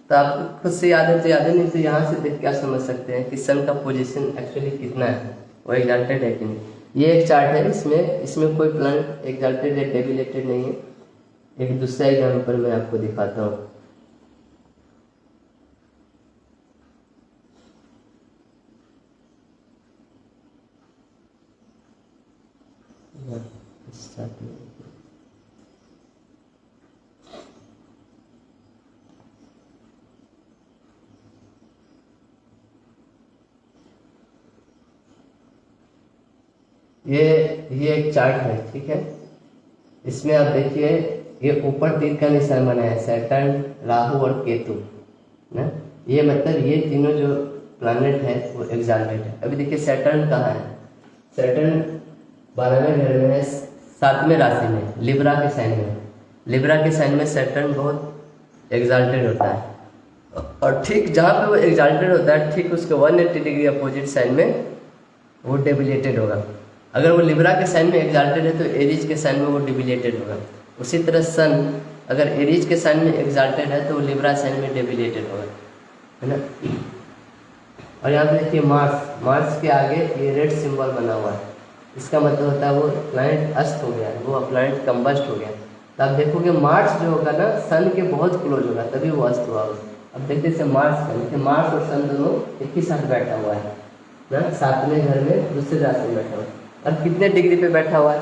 तो आपको खुद से याद है तो याद है, नहीं तो यहाँ से देख के आप समझ सकते हैं कि सन का पोजीशन एक्चुअली कितना है, वो एग्जॉल्टेड है कि नहीं। ये एक चार्ट है, इसमें कोई प्लैनेट एग्जॉल्टेड या डेबिलेटेड नहीं है। एक दूसरा एग्जाम्पल मैं आपको दिखाता हूँ। ये एक चार्ट है, ठीक है। इसमें आप देखिए ये ऊपर तीर का निशान बना है, सैटर्न, राहु और केतु ना। ये मतलब ये तीनों जो प्लैनेट है वो एग्जाल्टेड है। अभी देखिए सैटर्न कहाँ है, सैटर्न 12वें घर में है, 7वें राशि में, लिब्रा के साइन में। लिब्रा के साइन में सैटर्न बहुत एग्जाल्टेड होता है, और ठीक जहाँ पे वो एग्जाल्टेड होता है ठीक उसके 180 डिग्री अपोजिट साइन में वो डेबिलेटेड होगा। अगर वो लिब्रा के साइन में एग्जाल्टेड है तो एरीज के साइन में वो डिबिलेटेड होगा। उसी तरह सन अगर एरीज के साइन में एग्जाल्टेड है तो वो लिब्रा साइन में डेबिलेटेड होगा, है ना। और यहाँ पे देखिए मार्स के आगे ये रेड सिंबल बना हुआ है, इसका मतलब होता है वो प्लैनेट अस्त हो गया, वो प्लैनेट कंबस्ट हो गया। तो आप देखोगे मार्स जो होगा ना सन के बहुत क्लोज होगा, तभी वो अस्त हुआ होगा। अब देखते हैं मार्स और सन दोनों एक ही साथ बैठा हुआ है ना, 7वें घर में दूसरे राशि में बैठा हुआ है। अब कितने डिग्री पे बैठा हुआ है,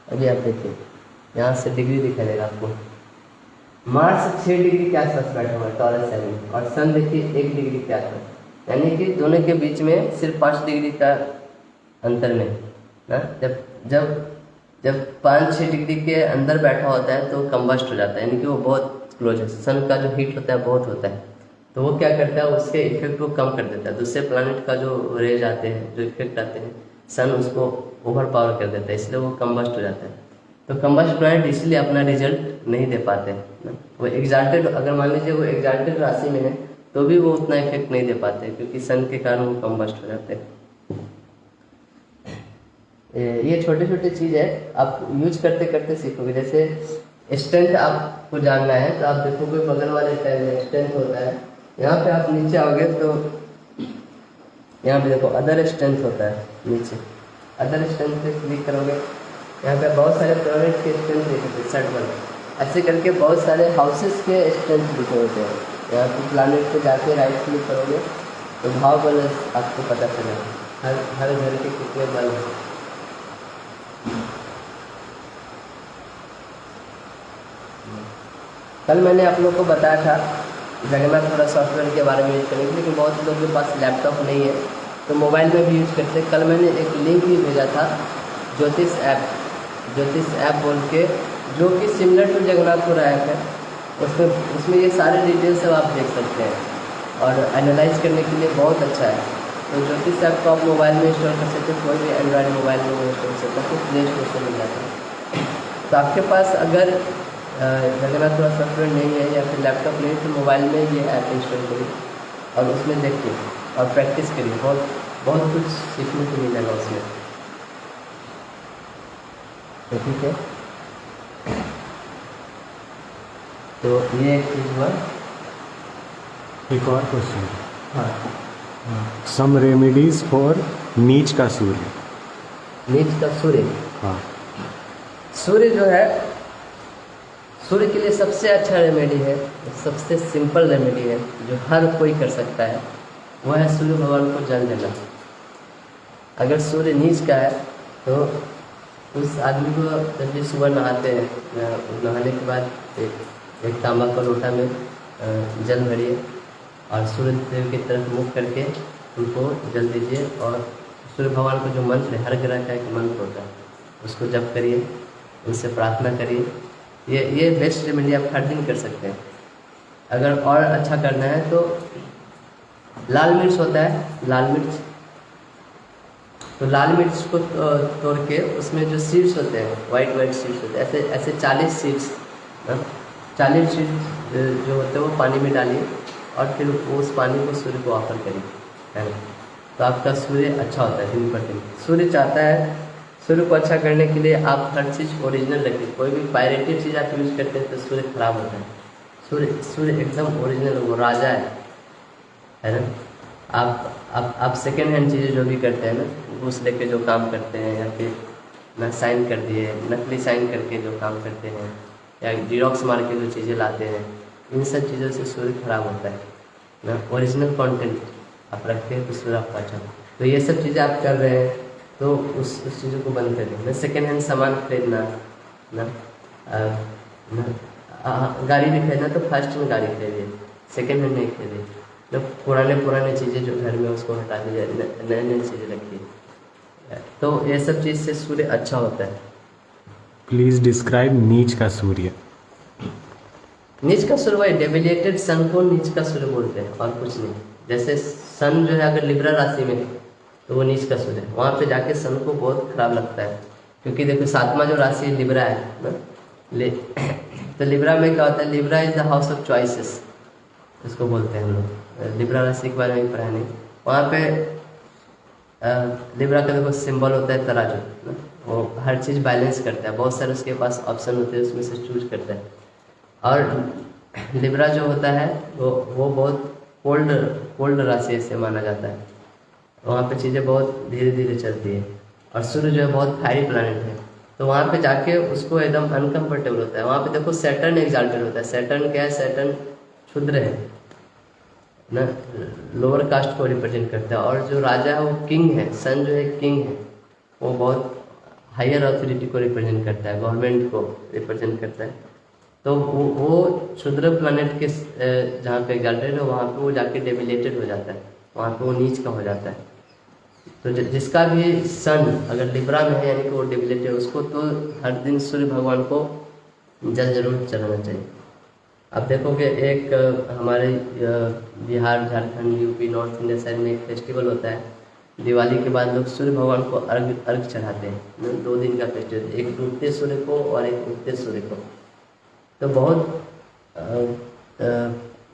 अभी आप देखिए यहाँ से डिग्री दिखा देगा आपको। मार्स 6 डिग्री के आसपास बैठा हुआ है टॉरस साइन में, और सन देखिए 1 डिग्री के आसपास, यानी कि दोनों के बीच में सिर्फ 5 डिग्री का अंतर में ना। जब जब जब 5-6 डिग्री के अंदर बैठा होता है तो कंबस्ट हो जाता है, यानी कि वो बहुत क्लोज है। सन का जो हीट होता है बहुत होता है, तो वो क्या करता है उसके इफेक्ट को कम कर देता है। दूसरे प्लैनेट का जो रेज आते हैं, जो इफेक्ट आते हैं, सन उसको ओवर पावर कर देता है, इसलिए वो कंबस्ट हो जाता है। तो कंबस्ट प्लैनेट इसलिए अपना रिजल्ट नहीं दे पाते ना। वो एग्जाल्टेड, अगर मान लीजिए वो एग्जाल्टेड राशि में है तो भी वो उतना इफेक्ट नहीं दे पाते, क्योंकि सन के कारण वो कंबस्ट हो जाते हैं। ये छोटे छोटे चीज़ है, आप यूज करते करते सीखोगे। जैसे स्ट्रेंथ आपको जानना है तो आप देखोगे बगल वाले टैब में स्ट्रेंथ होता है, यहाँ पे आप नीचे आओगे तो यहाँ पे देखो अदर स्ट्रेंथ होता है, नीचे अदर स्ट्रेंथ पे क्लिक करोगे, यहाँ पे बहुत सारे प्लैनेट के स्ट्रेंथ लिखे थे 60 ऐसे करके बहुत सारे हाउसेस के स्ट्रेंथ लिखे होते हैं। यहाँ पे प्लैनेट पे जाके राइट क्लिक करोगे तो भाव बल आपको पता चलेगा, हर घर के कितने बल हैं। कल मैंने आप लोग को बताया था जगन्नाथ थोड़ा सॉफ्टवेयर के बारे में यूज करने के लिए, लेकिन बहुत लोगों के पास लैपटॉप नहीं है तो मोबाइल में भी यूज करते हैं। कल मैंने एक लिंक भी भेजा था ज्योतिष ऐप बोल के, जो कि सिमिलर टू जगन्नाथ थोड़ा ऐप है। उसमें ये सारे डिटेल्स सब आप देख सकते हैं और एनालाइज करने के लिए बहुत अच्छा है। तो ज्योतिष ऐप को आप मोबाइल में इंस्टॉल कर सकते हो, कोई भी एंड्रॉयड मोबाइल में इंस्टॉल कर सकते हो, प्ले स्टोर से मिल जाता है। तो आपके पास अगर जगन्नाथ थोड़ा सॉफ्टवेयर नहीं है या फिर लैपटॉप नहीं तो मोबाइल में ये ऐप इंस्टॉल करिए और उसमें देखिए और प्रैक्टिस करिए, बहुत कुछ सीखने को मिलेगा उसमें। तो ठीक है, तो ये एक चीज़ हुआ। एक और क्वेश्चन, हाँ, सम रेमेडीज फॉर नीच का सूर्य। नीच का सूर्य, हाँ, सूर्य जो है, सूर्य के लिए सबसे अच्छा रेमेडी है, सबसे सिंपल रेमेडी है जो हर कोई कर सकता है, वह है सूर्य भगवान को जल देना। अगर सूर्य नीच का है तो उस आदमी को जब भी सुबह नहाते हैं, नहाने के बाद एक तांबा का लोटा में जल भरिए और सूर्य देव की तरफ मुख करके उनको जल दीजिए। और सूर्य भगवान को जो मंत्र है, हर ग्रह का एक मंत्र होता है, उसको जप करिए, उनसे प्रार्थना करिए। ये बेस्ट रेमेडी आप हर दिन कर सकते हैं। अगर और अच्छा करना है तो लाल मिर्च होता है, लाल मिर्च, तो लाल मिर्च को तोड़ के उसमें जो सीड्स होते हैं, वाइट सीड्स होते हैं, ऐसे ऐसे 40 सीड्स, 40 सीड्स जो होते हैं वो पानी में डालिए और फिर उस पानी को सूर्य को ऑफर करिए, है ना। तो आपका सूर्य अच्छा होता है दिन पर दिन। सूर्य चाहता है, सूर्य को अच्छा करने के लिए आप हर चीज़ ओरिजिनल रखिए। कोई भी पायरेटिव चीज़ आप यूज़ करते हैं तो सूर्य खराब होता है। सूर्य एकदम ओरिजिनल, वो राजा है ना। आप सेकेंड हैंड चीज़ें जो भी करते हैं ना, घूस लेके जो काम करते हैं या फिर ना साइन कर दिए, नकली साइन करके जो काम करते हैं या जीरोक्स मार के जो चीज़ें लाते हैं, इन सब चीज़ों से सूर्य खराब होता है ना। ओरिजिनल कंटेंट आप रखते हैं तो सूर्य आपका अच्छा। तो ये सब चीज़ें आप कर रहे हैं तो उस चीज़ों को बंद कर दें। सेकेंड हैंड सामान खरीदना ना, गाड़ी भी खरीदना तो फर्स्ट में गाड़ी खरीदिए, सेकेंड हैंड नहीं खरीदिए। तो पुराने चीज़ें जो घर में उसको हटा दीजिए, नए चीज़ें रखिए। तो ये सब चीज़ से सूर्य अच्छा होता है। प्लीज डिस्क्राइब नीच का सूर्य। नीच का सूर्य वही डेविलेटेड सन को नीच का सूर्य बोलते हैं और कुछ नहीं। जैसे सन जो है अगर लिब्रा राशि में तो वो नीच का सूर्य है, वहाँ पे जाके सन को बहुत खराब लगता है। क्योंकि देखो 7वां जो राशि लिब्रा है ना, तो लिब्रा में क्या होता है, Libra is the house of choices, इसको बोलते हैं हम लोग। लिब्रा राशि के बारे में पढ़ा नहीं। वहाँ पे लिब्रा का देखो सिंबल होता है तराजू ना, वो हर चीज़ बैलेंस करता है, बहुत सारे उसके पास ऑप्शन होते हैं, उसमें से चूज करता है। और लिब्रा जो होता है वो बहुत कोल्ड राशि से माना जाता है। वहाँ पे चीज़ें बहुत धीरे धीरे चलती है। और सूर्य जो है बहुत फायरी प्लैनेट है, तो वहाँ पे जाके उसको एकदम अनकंफर्टेबल होता है। वहाँ पे देखो सैटर्न एग्जाल्टेड होता है। सैटर्न क्या है, सैटर्न क्षुद्र है ना, लोअर कास्ट को रिप्रेजेंट करता है। और जो राजा है वो किंग है, सन जो है किंग है, वो बहुत हायर अथॉरिटी को रिप्रेजेंट करता है, गवर्नमेंट को रिप्रेजेंट करता है। तो वो क्षुद्र प्लैनेट के जहाँ पे एग्जाल्टेड है वहाँ पे वो जाके डेबिलेटेड हो जाता है, वहाँ पे वो नीच का हो जाता है। तो जिसका भी सन अगर लिब्रा में है यानी कि वो डेबिलेटेड है, उसको तो हर दिन सूर्य भगवान को जल जरूर चढ़ाना चाहिए। अब देखोगे एक हमारे Bihar, Jharkhand, UP, north India side में एक फेस्टिवल होता है। दिवाली के बाद लोग सूर्य भगवान को अर्घ चढ़ाते हैं। 2 दिन का फेस्टिवल, एक डूबते सूर्य को और एक उगते सूर्य को। तो बहुत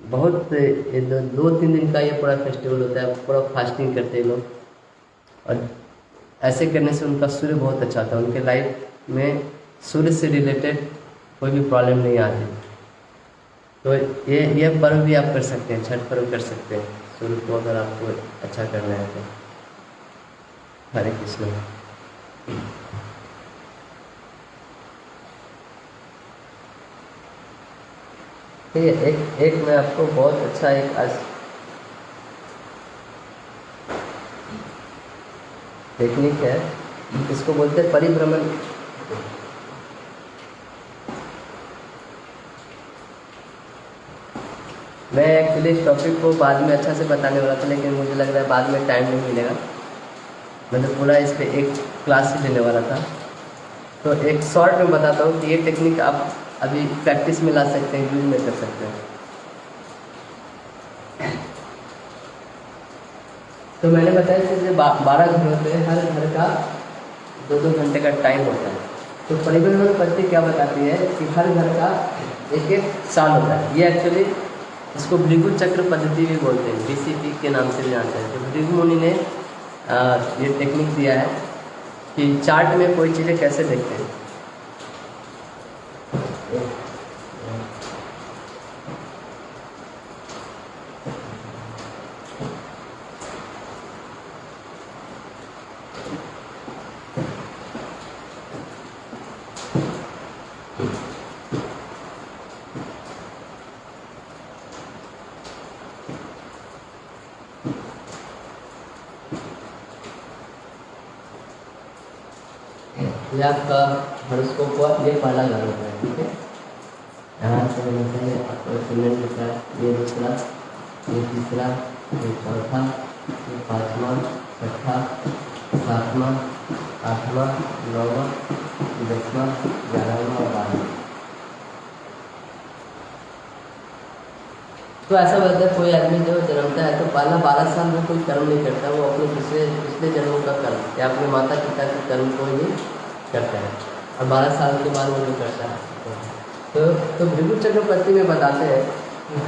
2-3 दिन का ये पूरा फेस्टिवल होता है, पूरा फास्टिंग करते हैं लोग। और ऐसे करने से उनका सूर्य बहुत अच्छा होता है, उनके लाइफ में सूर्य से रिलेटेड कोई भी प्रॉब्लम नहीं आती। तो ये पर्व भी आप कर सकते हैं, छठ पर्व कर सकते हैं सूर्य को अगर आपको अच्छा करना है तो। हरे कृष्ण। ये एक मैं आपको बहुत अच्छा एक आज टेक्निक है, इसको बोलते हैं परिभ्रमण। मैं एक्चुअली इस टॉपिक को बाद में अच्छा से बताने वाला था, लेकिन मुझे लग रहा है बाद में टाइम नहीं मिलेगा। मैं तो पूरा इस पर एक क्लास ही लेने वाला था। तो एक शॉर्ट में बताता हूँ कि ये टेक्निक आप अभी प्रैक्टिस में ला सकते हैं, यूज में कर सकते हैं। तो मैंने बताया कि जैसे 12 घर होते हैं, हर घर का 2-2 घंटे का टाइम होता है। तो परिभ्रमण पद्धति क्या बताती है कि हर घर का 1-1 साल होता है। ये एक्चुअली इसको भृगु चक्र पद्धति भी बोलते हैं, BCP के नाम से भी जानते हैं। तो भृगु मुनि ने ये टेक्निक दिया है कि चार्ट में कोई चीज़ें कैसे देखते हैं। ये आपका हॉरोस्कोप हुआ, ये पहला घर होता है, ठीक है। यहाँ से होता है आपका सीमेंट होता है, ये दूसरा, ये तीसरा, ये चौथा, ये 5वां, 6वां, 7वां, 8वां 9वां 10वां 11वां और 12वां। तो ऐसा होता है कोई आदमी जो जन्मता है तो पहला 12 साल में कोई कर्म नहीं करता, वो अपने पिछले पिछले जन्मों का कर्म या अपने माता पिता के कर्म को ही करता है, और 12 साल के बाद वो नहीं करता है। तो भृगु चक्रवर्ती में बताते हैं कि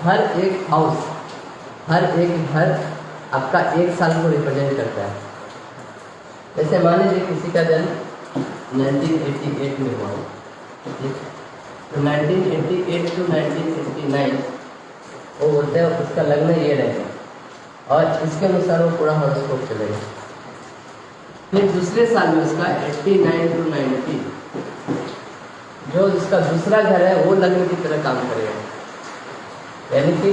हर एक हाउस, हर एक घर आपका 1 साल को रिप्रेजेंट करता है। जैसे मान लीजिए किसी का जन्म 1988 में हुआ, ठीक, तो 1988 to 1989 वो बोलते हैं उसका लग्न ये रहेगा और इसके अनुसार वो पूरा हॉरोस्कोप चलेगा। फिर दूसरे साल में उसका 89 to 90 जो जिसका दूसरा घर है वो लग्न की तरह काम करेगा, यानी कि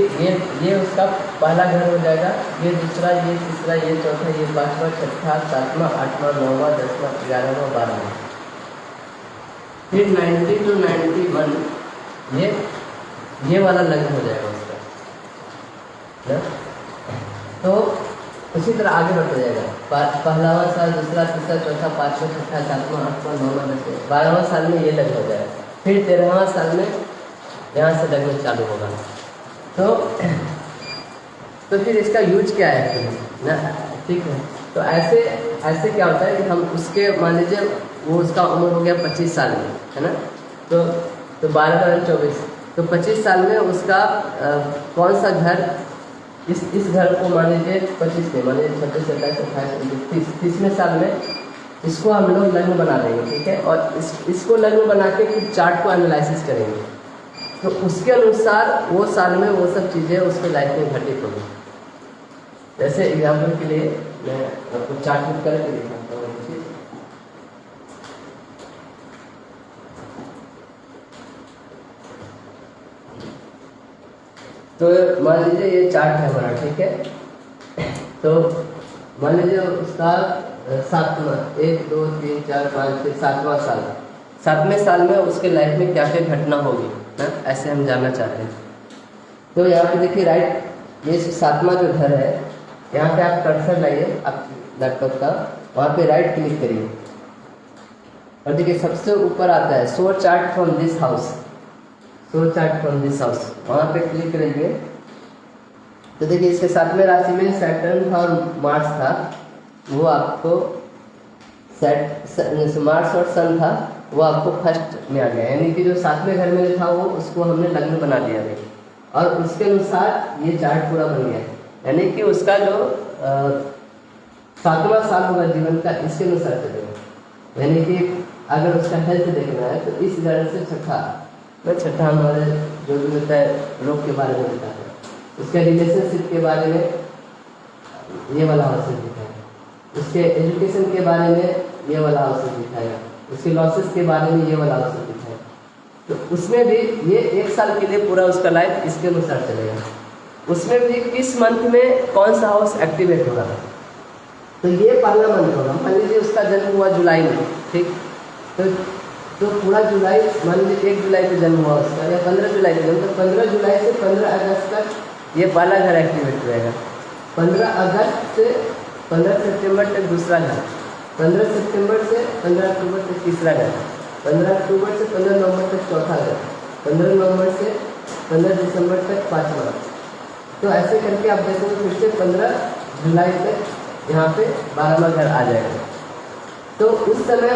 ये उसका पहला घर हो जाएगा, ये दूसरा, ये तीसरा, ये चौथा, ये 5वां 6वां 7वां 8वां 9वां 10वां 11वां 12वां। फिर 90 to 91 ये वाला लग्न हो जाएगा उसका ना? तो उसी तरह आगे बढ़ता जाएगा, पहलावां साल, दूसरा, तीसरा, चौथा, 5वां 6वां 7वां 8वां 9वां 10वां 12वां साल में ये लग्न हो जाएगा। फिर 13वां साल में यहाँ से लग्न चालू होगा। तो फिर इसका यूज क्या है ना, ठीक है। तो ऐसे क्या होता है कि हम उसके मान लीजिए वो उसका उम्र हो गया 25 साल में, है ना, तो 12 और 24, तो 25 साल में उसका कौन सा घर, इस घर को मान लीजिए 25 में, मान लीजिए 26 27 28 30वें साल में इसको हम लोग लग्न बना देंगे, ठीक है, और इसको लग्न बना के फिर चार्ट को एनालिसिस करेंगे, तो उसके अनुसार वो साल में वो सब चीज़ें उसके लाइफ में घटित होगी। जैसे एग्जाम्पल के लिए मैं आपको चार्ट बुक करके दिखाता हूँ। तो मान लीजिए ये चार्ट है हमारा, ठीक है, तो मान लीजिए उसका 7वां 1 2 3 4 5 6 7वां साल, 7वें साल में उसके लाइफ में क्या क्या घटना होगी ना, ऐसे हम जानना चाहते हैं। तो यहाँ पे देखिए राइट, ये 7वां जो घर है, यहाँ पे आप कर्सर लाइए आप लैपटॉप का, वहाँ पे राइट क्लिक करिए और देखिए सबसे ऊपर आता है show chart from this house, show chart from this house, वहाँ पे क्लिक करेंगे तो देखिए इसके 7वें राशि में सैटर्न था और मार्स था, वो आपको मार्स और सन था, वो आपको फर्स्ट में आ गया, यानी कि जो 7वें घर में था वो उसको हमने लग्न बना दिया है और उसके अनुसार ये चार्ट पूरा बन गया, यानी कि उसका जो 7वां साल होगा जीवन का इसके अनुसार चलेगा। यानी कि अगर उसका हेल्थ देखना है तो इस घर से छठा हमारे जो भी होता है रोग के बारे में बताता है, उसके रिलेशनशिप के बारे में ये वाला हाउस दिखाएगा, उसके एजुकेशन के बारे में ये वाला हाउस दिखाएगा, उसके लॉसेस के बारे में ये वाला हाउस दिखाएगा। तो उसमें भी ये 1 साल के लिए पूरा उसका लाइफ इसके अनुसार चलेगा। उसमें भी किस मंथ में कौन सा हाउस एक्टिवेट होगा, तो ये पहला मंथ होगा। मान लीजिए उसका जन्म हुआ जुलाई में, ठीक, तो पूरा जुलाई, मान लीजिए 1 जुलाई को जन्म हुआ उसका या 15 जुलाई को जन्म, तो 15 जुलाई से 15 अगस्त तक ये पहला घर एक्टिवेट रहेगा, 15 अगस्त से 15 सितंबर तक दूसरा घर, 15 सितंबर से 15 अक्टूबर तक तीसरा घर, 15 अक्टूबर से 15 नवंबर तक चौथा घर, 15 नवंबर से 15 दिसंबर तक 5वां। तो ऐसे करके आप देखोगे फिर से 15 जुलाई तक यहाँ पे 12वां घर आ जाएगा। तो उस समय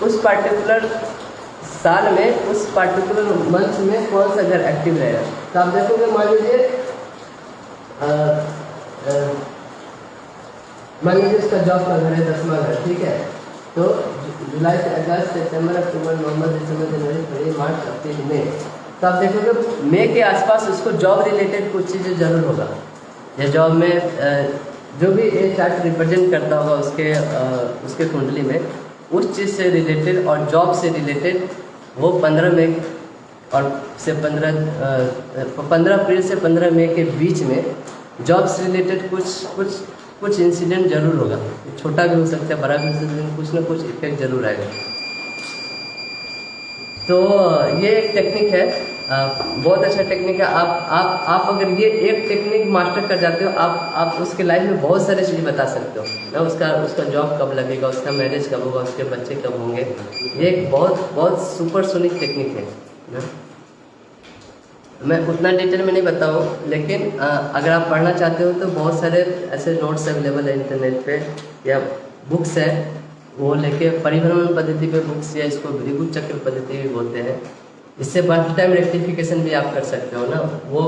उस पार्टिकुलर साल में उस पार्टिकुलर मंथ में कौन सा घर एक्टिव रहेगा, तो आप देखोगे मान लीजिए उसका जॉब का घर है 10वां घर, ठीक है, तो जुलाई से अगस्त सितंबर अक्टूबर नवंबर दिसंबर जनवरी फरवरी मार्च अप्रैल मई, तो आप देखोगे मई के आसपास उसको जॉब रिलेटेड कुछ चीज़ें जरूर होगा, या जॉब में जो भी ये चार्ट रिप्रेजेंट करता होगा उसके कुंडली में उस चीज़ से रिलेटेड और जॉब से रिलेटेड वो 15 मई और से 15 अप्रैल से 15 मई के बीच में जॉब से रिलेटेड कुछ इंसिडेंट जरूर होगा, छोटा भी हो सकता है बड़ा भी हो सकता है, कुछ ना कुछ इफेक्ट जरूर आएगा। तो ये एक टेक्निक है बहुत अच्छा टेक्निक है। आप अगर ये एक टेक्निक मास्टर कर जाते हो, आप उसके लाइफ में बहुत सारी चीज़ें बता सकते हो ना। उसका जॉब कब लगेगा, उसका मैरिज कब होगा, उसके बच्चे कब होंगे। ये एक बहुत बहुत सुपरसोनिक टेक्निक है ना। मैं उतना डिटेल में नहीं बताऊँ, लेकिन अगर आप पढ़ना चाहते हो तो बहुत सारे ऐसे नोट्स अवेलेबल है इंटरनेट पे या बुक्स है, वो लेके परिभ्रमण पद्धति पे बुक्स, या इसको भृगु चक्र पद्धति भी बोलते हैं। इससे बर्थ टाइम रेक्टिफिकेशन भी आप कर सकते हो ना। वो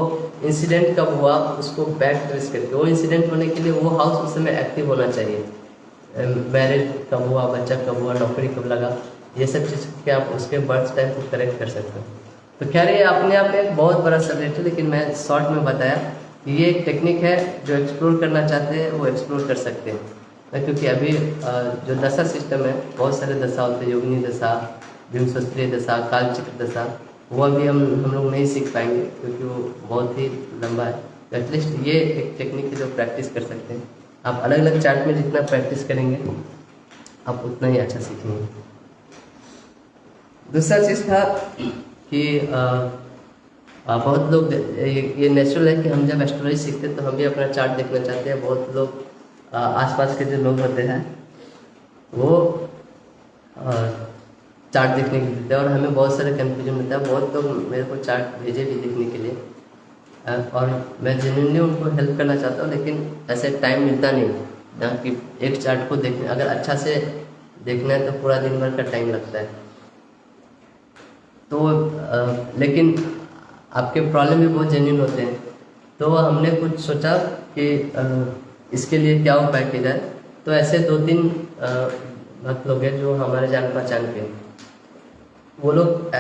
इंसिडेंट कब हुआ उसको बैक ट्रेस करके, वो इंसिडेंट होने के लिए वो हाउस उस समय एक्टिव होना चाहिए। मैरिज कब हुआ, बच्चा कब हुआ, नौकरी कब लगा, ये सब चीज़ के आप उसके बर्थ टाइम को करेक्ट कर सकते हो। तो खैर ये अपने आप में एक बहुत बड़ा सब्जेक्ट है, लेकिन मैं शॉर्ट में बताया कि ये एक टेक्निक है। जो एक्सप्लोर करना चाहते हैं वो एक्सप्लोर कर सकते हैं, क्योंकि अभी जो दशा सिस्टम है, बहुत सारे दशा होते हैं, योगिनी दशा, विंशस्त्रीय दशा, कालचक्र दशा, वो अभी हम लोग नहीं सीख पाएंगे क्योंकि वो बहुत ही लंबा है। तो एटलीस्ट ये एक टेक्निक है जो प्रैक्टिस कर सकते हैं। आप अलग अलग चार्ट में जितना प्रैक्टिस करेंगे आप उतना ही अच्छा सीखेंगे। दूसरा चीज़ था कि बहुत लोग, ये नेचुरल है कि हम जब एस्ट्रोलॉजी सीखते हैं तो हम भी अपना चार्ट देखना चाहते हैं। बहुत लोग आसपास के जो लोग होते हैं वो चार्ट देखने के लिए देते हैं, और हमें बहुत सारे कन्फ्यूजन होता है। बहुत लोग मेरे को चार्ट भेजे भी देखने के लिए, और मैं जेन्युइनली उनको हेल्प करना चाहता हूँ, लेकिन ऐसे टाइम मिलता नहीं जहाँ कि एक चार्ट को देखने, अगर अच्छा से देखना है तो पूरा दिन भर का टाइम लगता है। तो लेकिन आपके प्रॉब्लम भी बहुत जेन्युइन होते हैं। तो हमने कुछ सोचा कि इसके लिए क्या उपाय किया जाए। तो ऐसे 2-3 भक्त लोग हैं जो हमारे जान पहचान के, वो लोग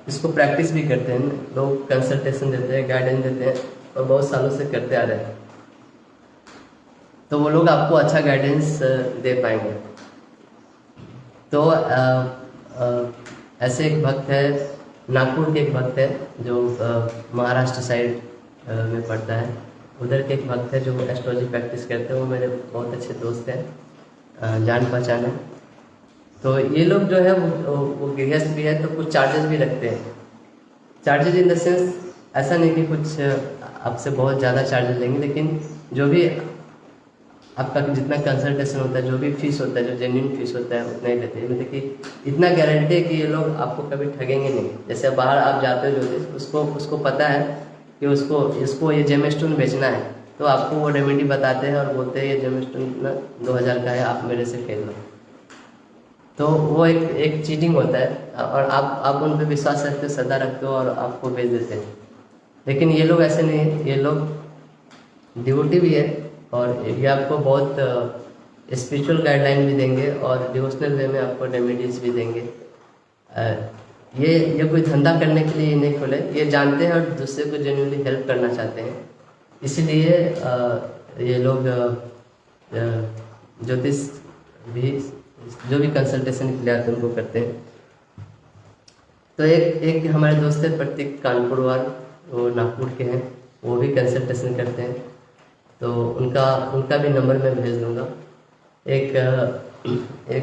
इसको प्रैक्टिस भी करते हैं। लोग कंसल्टेशन देते हैं, गाइडेंस देते हैं, और बहुत सालों से करते आ रहे हैं। तो वो लोग आपको अच्छा गाइडेंस दे पाएंगे। तो ऐसे एक भक्त है, नागपुर के एक भक्त है जो महाराष्ट्र साइड में पड़ता है। उधर के एक भक्त है जो एस्ट्रोलॉजी प्रैक्टिस करते हैं, वो मेरे बहुत अच्छे दोस्त हैं, जान पहचान है। तो ये लोग जो है वो गृहस्थ भी है, तो कुछ चार्जेस भी रखते हैं। चार्जेस इन द सेंस ऐसा नहीं कि कुछ आपसे बहुत ज़्यादा चार्जेस लेंगे, लेकिन जो भी आपका जितना कंसल्टेशन होता है, जो भी फीस होता है, जो जेन्युइन फीस होता है, उतना ही लेते हैं। मतलब कि इतना गारंटी है कि ये लोग आपको कभी ठगेंगे नहीं। जैसे बाहर आप जाते हो ज्योतिष, उसको पता है कि इसको ये जेमस्टोन बेचना है, तो आपको वो रेमेडी बताते हैं और बोलते हैं ये जेमस्टोन ना 2000 का है, आप मेरे से खरीद लो। तो वो एक चीटिंग होता है, और आप उन पर विश्वास रखते हो, श्रद्धा रखते हो, और आपको बेच देते हैं। लेकिन ये लोग ऐसे नहीं है, ये लोग डिवोटी भी है, और ये आपको बहुत स्पिरिचुअल गाइडलाइन भी देंगे, और डिवोशनल वे में आपको रेमेडीज भी देंगे। ये कोई धंधा करने के लिए नहीं खोले, ये जानते हैं और दूसरे को जेन्युइनली हेल्प करना चाहते हैं। इसीलिए ये लोग ज्योतिष भी, जो भी कंसल्टेशन के लिए आते हैं उनको करते हैं। तो एक हमारे दोस्त है प्रतीक कानपुरवाल, वो नागपुर के हैं, वो भी कंसल्टेशन करते हैं। तो उनका भी नंबर मैं भेज दूंगा। एक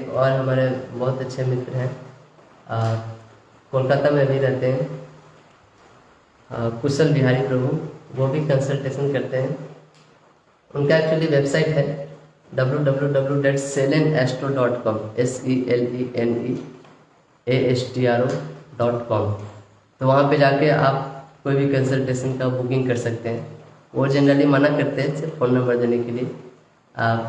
और हमारे बहुत अच्छे मित्र हैं, कोलकाता में भी रहते हैं, कुशल बिहारी प्रभु, वो भी कंसल्टेशन करते हैं। उनका एक्चुअली वेबसाइट है www.selenastro.com, SELENEASTRO.com। तो वहाँ पे जाके आप कोई भी कंसल्टेशन का बुकिंग कर सकते हैं। वो जनरली मना करते हैं सिर्फ फ़ोन नंबर देने के लिए।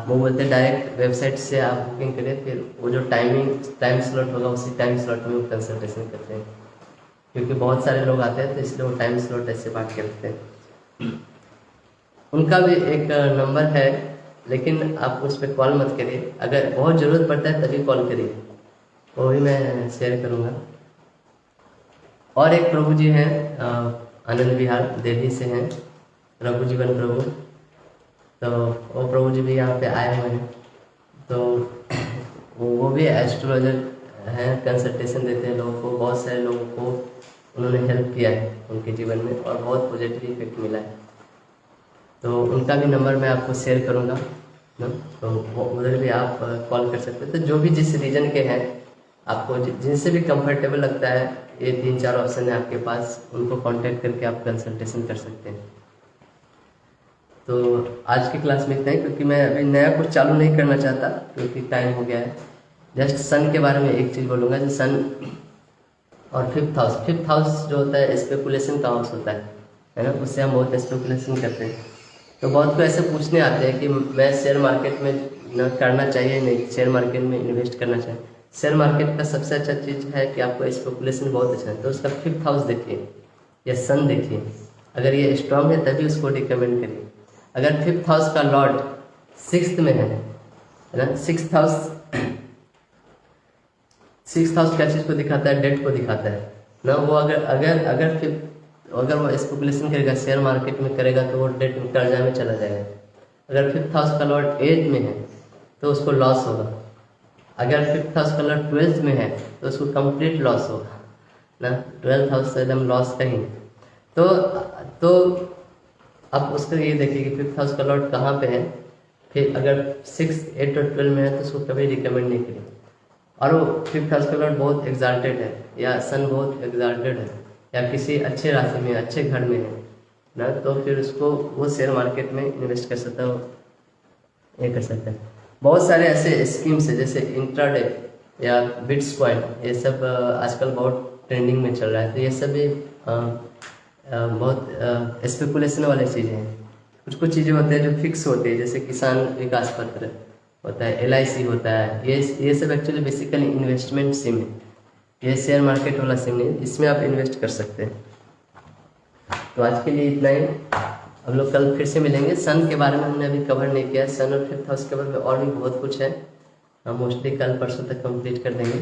वो बोलते हैं डायरेक्ट वेबसाइट से आप बुकिंग करें, फिर वो जो टाइम स्लॉट होगा उसी टाइम स्लॉट में वो कंसल्टेशन करते हैं, क्योंकि बहुत सारे लोग आते हैं, तो इसलिए वो टाइम स्लॉट ऐसे बात करते हैं। उनका भी एक नंबर है, लेकिन आप उस पर कॉल मत करिए, अगर बहुत ज़रूरत पड़ता है तभी कॉल करिए, वो भी मैं शेयर करूँगा। और एक प्रभु जी हैं, आनंद विहार दिल्ली से हैं, रघु जीवन प्रभु। तो वो प्रभु जी भी यहाँ पे आए हुए हैं। तो वो भी एस्ट्रोलॉजर हैं, कंसल्टेशन देते हैं लोगों को। बहुत सारे लोगों को उन्होंने हेल्प किया है उनके जीवन में, और बहुत पॉजिटिव इफेक्ट मिला है। तो उनका भी नंबर मैं आपको शेयर करूँगा ना, तो उधर भी आप कॉल कर सकते हैं। तो जो भी जिस रीजन के हैं आपको जिनसे भी कंफर्टेबल लगता है, ये 3-4 ऑप्शन है आपके पास, उनको कांटेक्ट करके आप कंसल्टेशन कर सकते हैं। तो आज की क्लास में इतना ही, क्योंकि मैं अभी नया कुछ चालू नहीं करना चाहता क्योंकि टाइम हो गया है। जस्ट सन के बारे में एक चीज़ बोलूँगा, जो सन और फिफ्थ हाउस जो होता है स्पेकुलेशन का हाउस होता है ना, उससे हम बहुत स्पेकुलेशन करते हैं। तो बहुत को ऐसे पूछने आते हैं कि मैं शेयर मार्केट में न करना चाहिए, नहीं शेयर मार्केट में इन्वेस्ट करना चाहिए। शेयर मार्केट का सबसे अच्छा चीज़ है कि आपको स्पेकुलेशन बहुत अच्छा है, तो उसका फिफ्थ हाउस देखिए या सन देखिए, अगर ये स्ट्रांग है तभी उसको रिकमेंड करिए। अगर फिफ्थ हाउस का लॉर्ड सिक्स्थ में है ना, सिक्स्थ हाउस क्या चीज़ को दिखाता है, डेट को दिखाता है ना। वो अगर वो स्पेकुलेशन करेगा शेयर मार्केट में करेगा तो वो डेट में कर्जा में चला जाएगा। अगर फिफ्थ हाउस का लॉर्ड 8 में है तो उसको लॉस होगा। अगर फिफ्थ हाउस का लॉर्ड 12th में है तो उसको कंप्लीट लॉस होगा ना। 12th हाउस से एकदम लॉस कहीं। तो अब उसका ये देखिए कि फिफ्थ हाउस का लॉर्ड कहाँ पे है, फिर अगर 6, 8 और 12 में है तो उसको कभी रिकमेंड नहीं करिए। और वो फिफ्थ हाउस का लॉर्ड बहुत एग्जाल्टेड है या सन बहुत एग्जाल्टेड है या किसी अच्छे राशि में अच्छे घर में है ना, तो फिर उसको वो शेयर मार्केट में इन्वेस्ट कर सकता है, ये कर सकता है। बहुत सारे ऐसे स्कीम्स है जैसे इंट्राडे या बिटकॉइन, ये सब आजकल बहुत ट्रेंडिंग में चल रहा है। तो ये सब भी बहुत स्पेकुलेशन वाली चीज़ें हैं। कुछ चीज़ें होती हैं जो फिक्स होती है, जैसे किसान विकास पत्र होता है, LIC होता है, ये सब एक्चुअली बेसिकली इन्वेस्टमेंट सिम है। ये शेयर मार्केट वाला सिम नहीं, इसमें आप इन्वेस्ट कर सकते हैं। तो आज के लिए इतना ही, हम लोग कल फिर से मिलेंगे। सन के बारे में हमने अभी कवर नहीं किया, सन और फिफ्थ हाउस के बारे में और भी बहुत कुछ है, हम मोस्टली कल परसों तक कंप्लीट कर देंगे।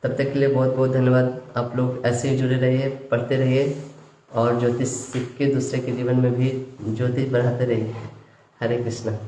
तब तक के लिए बहुत बहुत धन्यवाद। आप लोग ऐसे ही जुड़े रहिए, पढ़ते रहिए और ज्योतिष सीख के दूसरे के जीवन में भी ज्योतिष बढ़ाते रहिए। हरे कृष्णा।